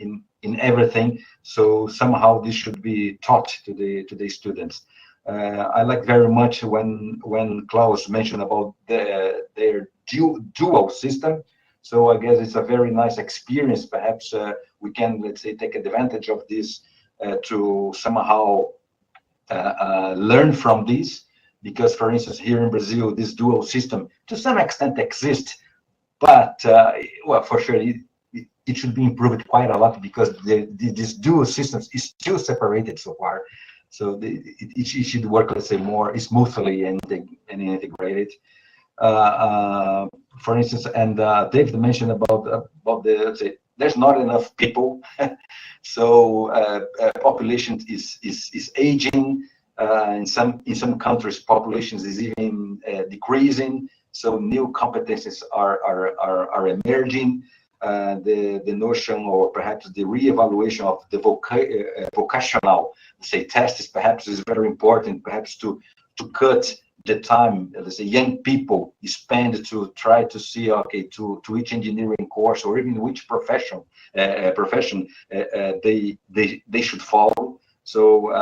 everything. So somehow this should be taught to the students. I like very much when Klaus mentioned about their dual system. So I guess it's a very nice experience. Perhaps we can, let's say, take advantage of this to somehow learn from this, because, for instance, here in Brazil, this dual system to some extent exists, but well, for sure it should be improved quite a lot, because this dual systems is still separated so far. So it should work, let's say, more smoothly and integrated. For instance, and David mentioned about the, let's say, there's not enough people, so population is aging. In some countries, populations is even decreasing. So new competencies are emerging. The notion, or perhaps the re-evaluation of the vocational, say, tests perhaps is very important. Perhaps to cut the time, let's say, young people spend to try to see, okay, to which engineering course or even which profession they should follow. So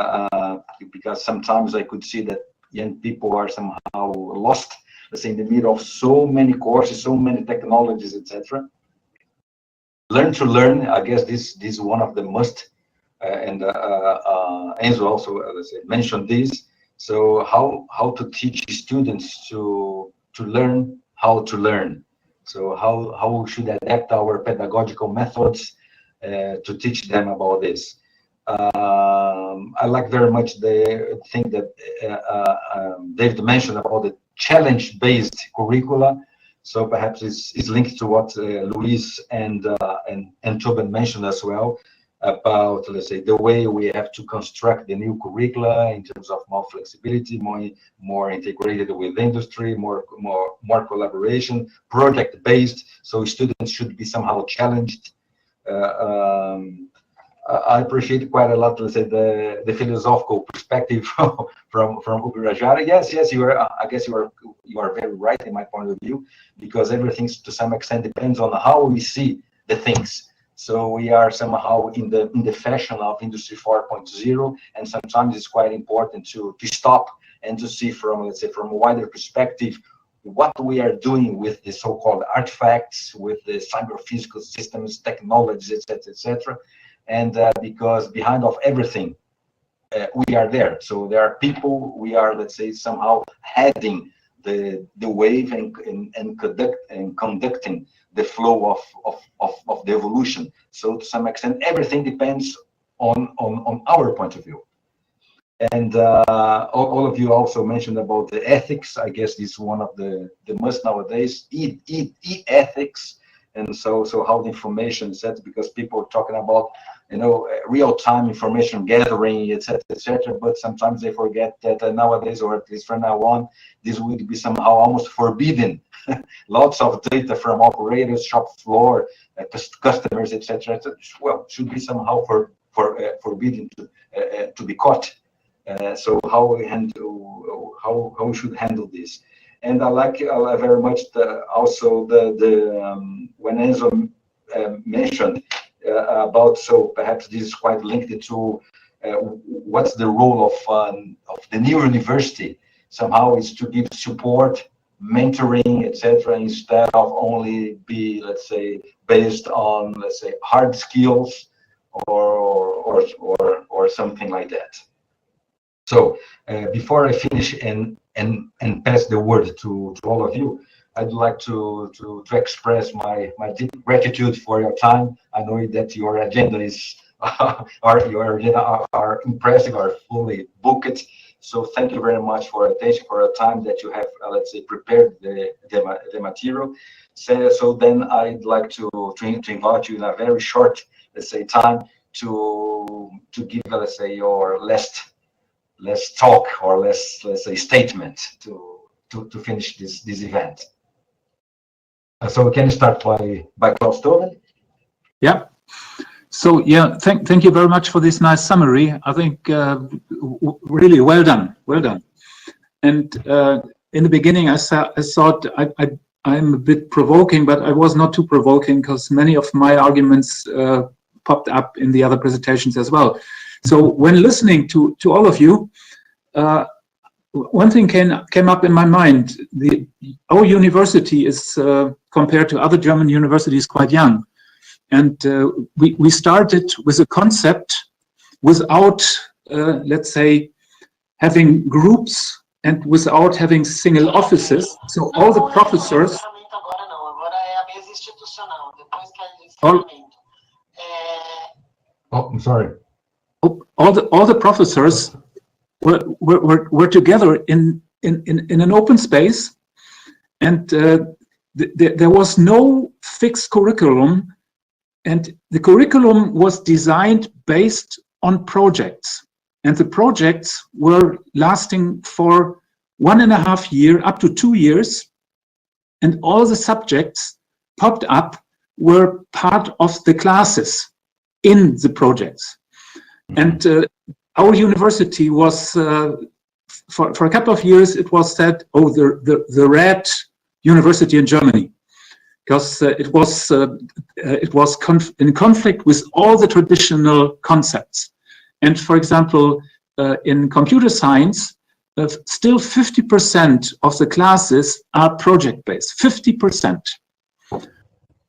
because sometimes I could see that young people are somehow lost, let's say, in the middle of so many courses, so many technologies, etc. Learn to learn, I guess this is one of the must, and Enzo also, let's say, mentioned this. So how to teach students to learn how to learn. So how we should adapt our pedagogical methods to teach them about this. I like very much the thing that David mentioned about the challenge-based curricula. So perhaps it's linked to what Luis and Tobin mentioned as well, about, let's say, the way we have to construct the new curricula in terms of more flexibility, more integrated with industry, more collaboration, project-based. So students should be somehow challenged. I appreciate quite a lot, let's say, the philosophical perspective from Ubirajara. Yes, you are. I guess you are very right in my point of view, because everything to some extent depends on how we see the things. So we are somehow in the fashion of Industry 4.0, and sometimes it's quite important to stop and to see from, let's say, from a wider perspective what we are doing with the so-called artifacts, with the cyber-physical systems, technologies, etc., etc. And because behind of everything, we are there. So there are people, we are, let's say, somehow heading the wave and conducting the flow of the evolution. So to some extent, everything depends on our point of view. And all of you also mentioned about the ethics. I guess this is one of the must nowadays, ethics. And so how the information is set, because people are talking about, you know, real-time information gathering, etc., but sometimes they forget that nowadays, or at least from now on, this would be somehow almost forbidden. Lots of data from operators, shop floor, customers, etc., well, should be somehow forbidden to be caught. So how we handle, how we should handle this. And I like very much also when Enzo mentioned about, so perhaps this is quite linked to what's the role of the new university. Somehow is to give support, mentoring, etc., instead of only be, let's say, based on, let's say, hard skills or something like that. So before I finish and pass the word to all of you, I'd like to express my deep gratitude for your time. I know that your agenda is are impressive, are fully booked. So thank you very much for your attention, for your time that you have, let's say, prepared the material. So then I'd like to invite you in a very short, let's say, time to give, let's say, your last talk, or let's say statement to finish this event. So we can start by Klaus Toven. Yeah. So yeah, thank you very much for this nice summary. I think really well done. And in the beginning, I thought I'm a bit provoking, but I was not too provoking, because many of my arguments popped up in the other presentations as well. So when listening to all of you, one thing came up in my mind. Our university is, compared to other German universities, quite young. And we started with a concept without, let's say, having groups and without having single offices. So all the professors... Oh, I'm sorry. All the professors were together in an open space, and there was no fixed curriculum, and the curriculum was designed based on projects, and the projects were lasting for 1.5 years, up to 2 years, and all the subjects popped up were part of the classes in the projects. And our university was, for a couple of years, it was said, oh, the red university in Germany, because it was in conflict with all the traditional concepts. And for example, in computer science, still 50% of the classes are project-based, 50%.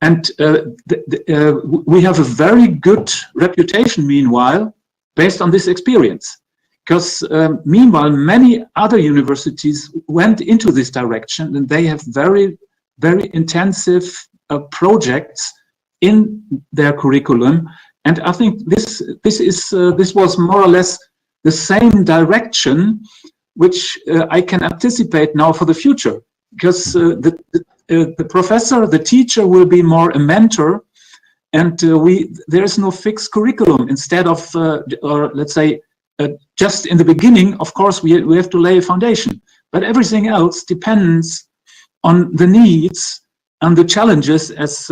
And we have a very good reputation, meanwhile, based on this experience, because meanwhile many other universities went into this direction, and they have very, very intensive projects in their curriculum. And I think this was more or less the same direction which I can anticipate now for the future, because the professor, the teacher, will be more a mentor. And there is no fixed curriculum. Instead of, or let's say, just in the beginning, of course, we have to lay a foundation. But everything else depends on the needs and the challenges, as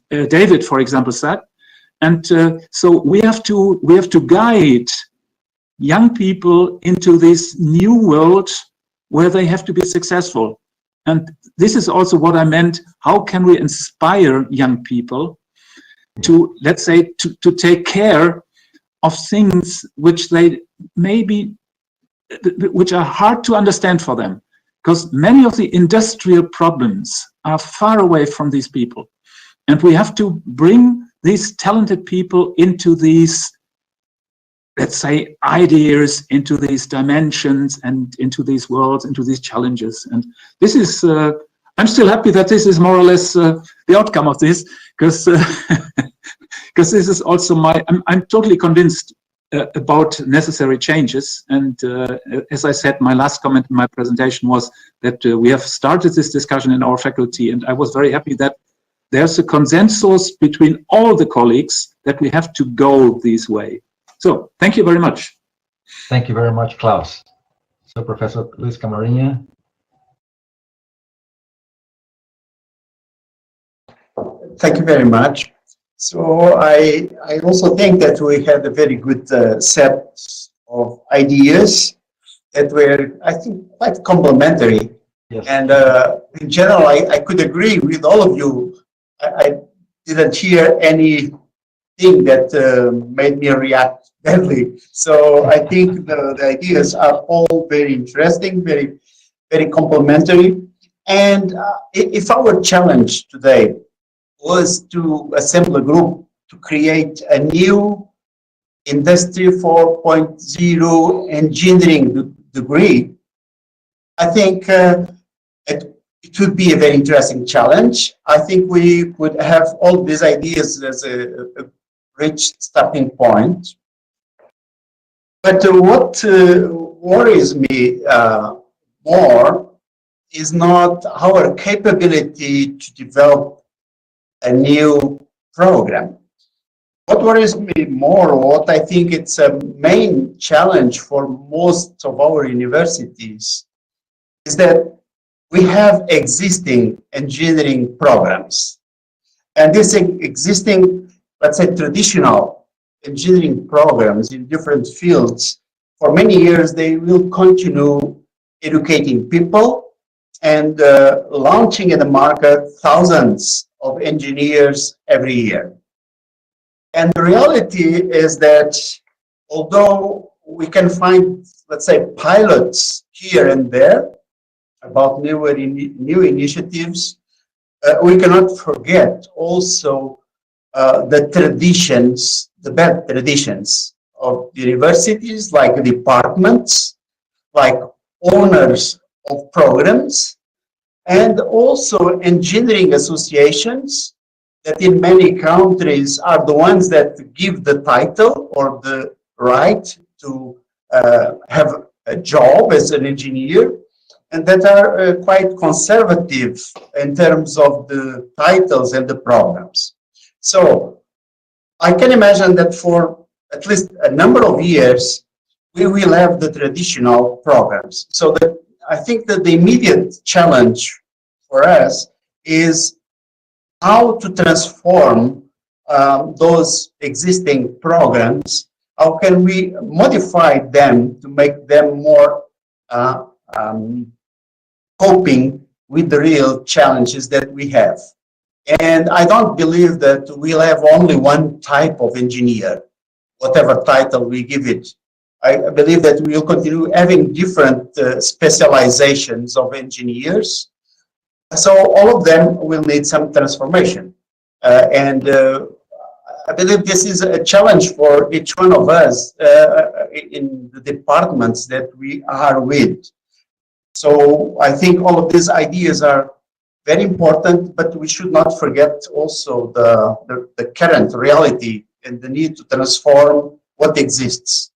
David, for example, said. And so we have to guide young people into this new world where they have to be successful. And this is also what I meant. How can we inspire young people to, let's say, to take care of things which they which are hard to understand for them? Because many of the industrial problems are far away from these people. And we have to bring these talented people into these let's say, ideas into these dimensions and into these worlds, into these challenges. And this is, I'm still happy that this is more or less the outcome of this, because because this is also I'm totally convinced about necessary changes. And as I said, my last comment in my presentation was that we have started this discussion in our faculty, and I was very happy that there's a consensus between all the colleagues that we have to go this way. So thank you very much. Thank you very much, Klaus. So Professor Luis Camarinha. Thank you very much. So I also think that we had a very good set of ideas that were, I think, quite complementary. Yes. And in general, I could agree with all of you. I didn't hear anything that made me react badly. So I think the ideas are all very interesting, very, very complementary. And if our challenge today was to assemble a group to create a new Industry 4.0 engineering degree, I think it would be a very interesting challenge. I think we would have all these ideas as a rich starting point. But what worries me more is not our capability to develop a new program. What worries me more, what I think it's a main challenge for most of our universities, is that we have existing engineering programs. And these existing, let's say, traditional engineering programs in different fields, for many years, they will continue educating people and launching in the market thousands of engineers every year. And the reality is that although we can find, let's say, pilots here and there about new initiatives, we cannot forget also the traditions, the bad traditions of universities, like departments, like owners of programs, and also engineering associations that in many countries are the ones that give the title or the right to have a job as an engineer, and that are quite conservative in terms of the titles and the programs. So I can imagine that for at least a number of years, we will have the traditional programs. So that I think that the immediate challenge for us is how to transform those existing programs. How can we modify them to make them more coping with the real challenges that we have? And I don't believe that we'll have only one type of engineer, whatever title we give it. I believe that we'll continue having different specializations of engineers. So all of them will need some transformation. And I believe this is a challenge for each one of us in the departments that we are with. So I think all of these ideas are very important, but we should not forget also the current reality and the need to transform what exists,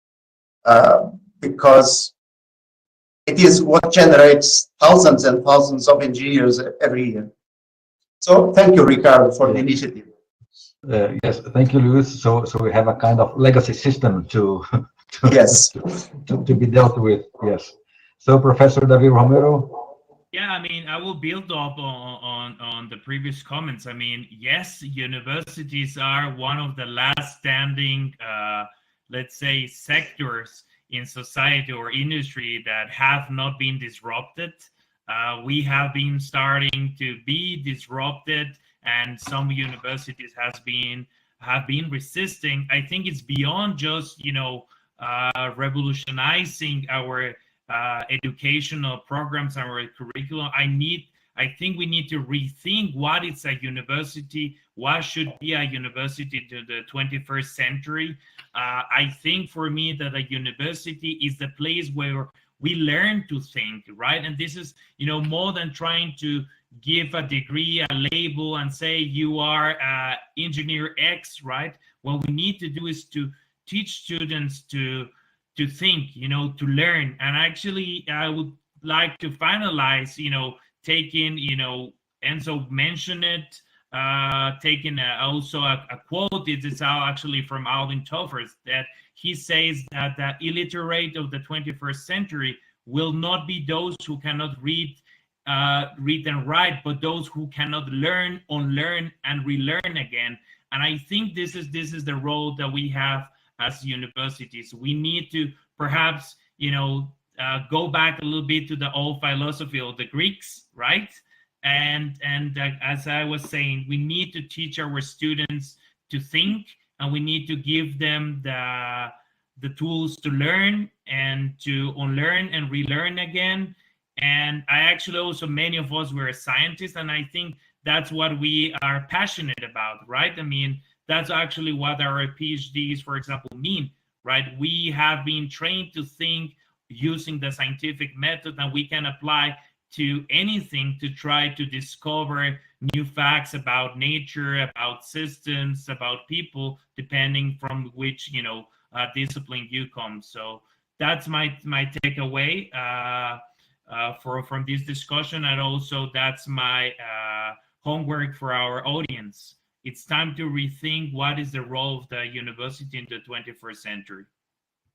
because it is what generates thousands and thousands of engineers every year. So thank you, Ricardo, for the initiative. Yes, thank you, Luis. So we have a kind of legacy system to yes to be dealt with. Yes. So Professor David Romero. Yeah, I mean, I will build up on the previous comments. I mean, yes, universities are one of the last standing, let's say, sectors in society or industry that have not been disrupted. We have been starting to be disrupted, and some universities have been resisting. I think it's beyond just, you know, revolutionizing our educational programs, our curriculum. I think we need to rethink what is a university, what should be a university to the 21st century. I think for me that a university is the place where we learn to think, right? And this is, more than trying to give a degree, a label, and say you are engineer X, right? What we need to do is to teach students to think, to learn. And actually, I would like to finalize, taking, Enzo mentioned it, taking also a quote. It is actually from Alvin Toffers, that he says that the illiterate of the 21st century will not be those who cannot read and write, but those who cannot learn, unlearn, and relearn again. And I think this is the role that we have as universities. We need to perhaps, go back a little bit to the old philosophy of the Greeks, right? And as I was saying, we need to teach our students to think, and we need to give them the tools to learn and to unlearn and relearn again. And I actually also, many of us were scientists, and I think that's what we are passionate about, right? I mean, that's actually what our PhDs, for example, mean, right? We have been trained to think using the scientific method, and we can apply to anything to try to discover new facts about nature, about systems, about people, depending from which, discipline you come. So that's my takeaway from this discussion, and also that's my homework for our audience. It's time to rethink what is the role of the university in the 21st century.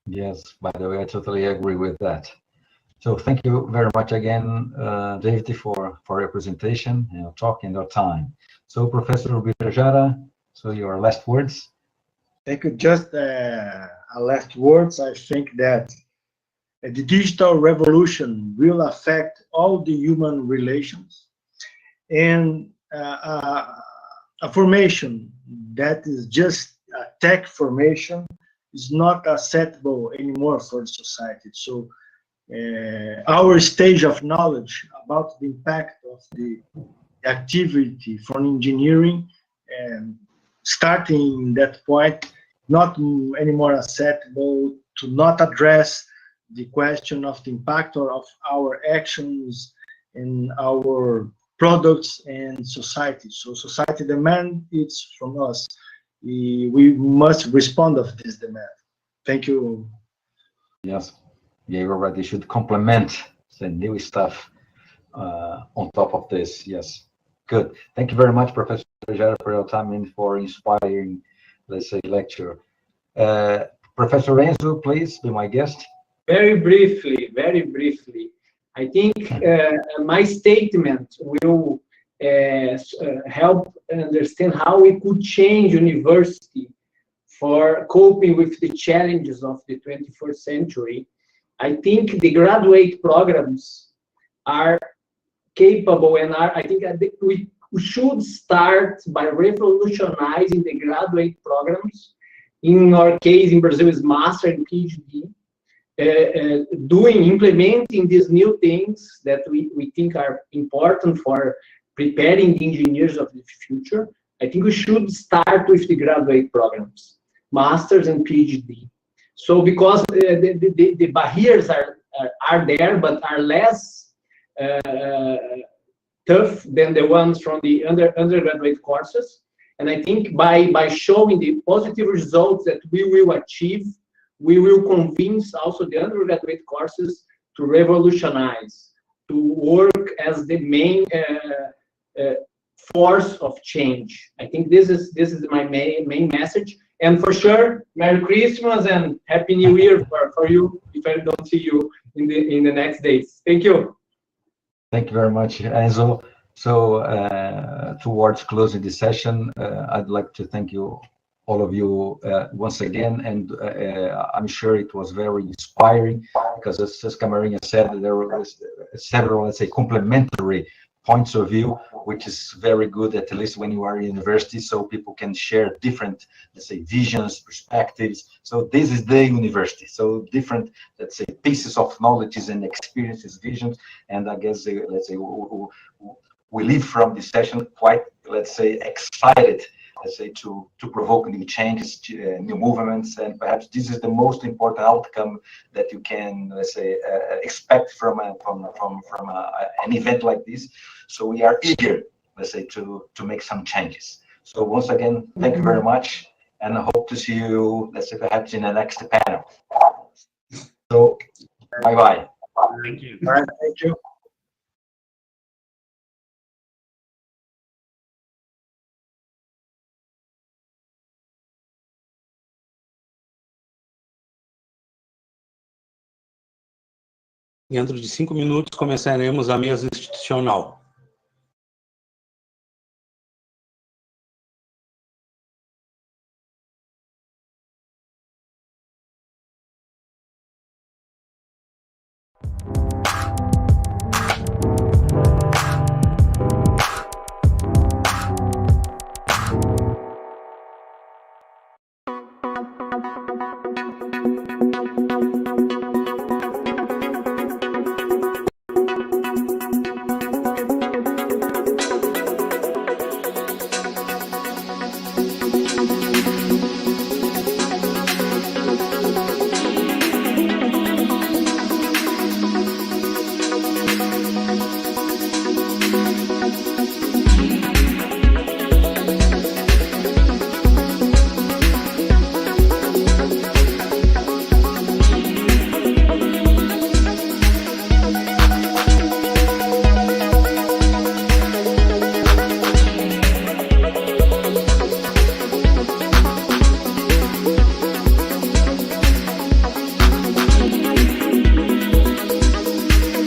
Yes, by the way, I totally agree with that. So thank you very much again, David, for your presentation, talk and your time. So Professor Birajara, so your last words. Thank you. Just a last words. I think that the digital revolution will affect all the human relations, and a formation that is just a tech formation is not acceptable anymore for the society. So our stage of knowledge about the impact of the activity from engineering, and starting that point, not anymore acceptable to not address the question of the impact of our actions in our products and society. So society demand it from us. We must respond of this demand. Thank you. Yes, yeah, you're right. They should complement the new stuff on top of this. Yes, good. Thank you very much, Professor Birajara, for your time and for inspiring, let's say, lecture. Professor Enzo, please be my guest. Very briefly. I think my statement will help understand how we could change university for coping with the challenges of the 21st century. I think the graduate programs are capable, and I think we should start by revolutionizing the graduate programs. In our case, in Brazil, is master and PhD. Implementing these new things that we think are important for preparing the engineers of the future. I think we should start with the graduate programs, masters and PhD. So because the barriers are there, but are less tough than the ones from the undergraduate courses. And I think by showing the positive results that we will achieve, we will convince also the undergraduate courses to revolutionize, to work as the main force of change. I think this is my main message. And for sure, Merry Christmas and Happy New Year for you, if I don't see you in the next days. Thank you. Thank you very much, Enzo. So towards closing this session, I'd like to thank you, all of you, once again, and I'm sure it was very inspiring, because as Camarina said, there were several, let's say, complementary points of view, which is very good, at least when you are in university, so people can share different, let's say, visions, perspectives. So this is the university, so different, let's say, pieces of knowledges and experiences, visions, and I guess, let's say, we leave from this session quite, let's say, excited, let's say, to provoke new changes, new movements, and perhaps this is the most important outcome that you can, let's say, expect from an event like this. So we are eager, let's say, to make some changes. So once again, thank you very much, and I hope to see you, let's say, perhaps in the next panel. So, bye-bye. Thank you. Bye. Thank you. Dentro de 5 minutos, começaremos a mesa institucional.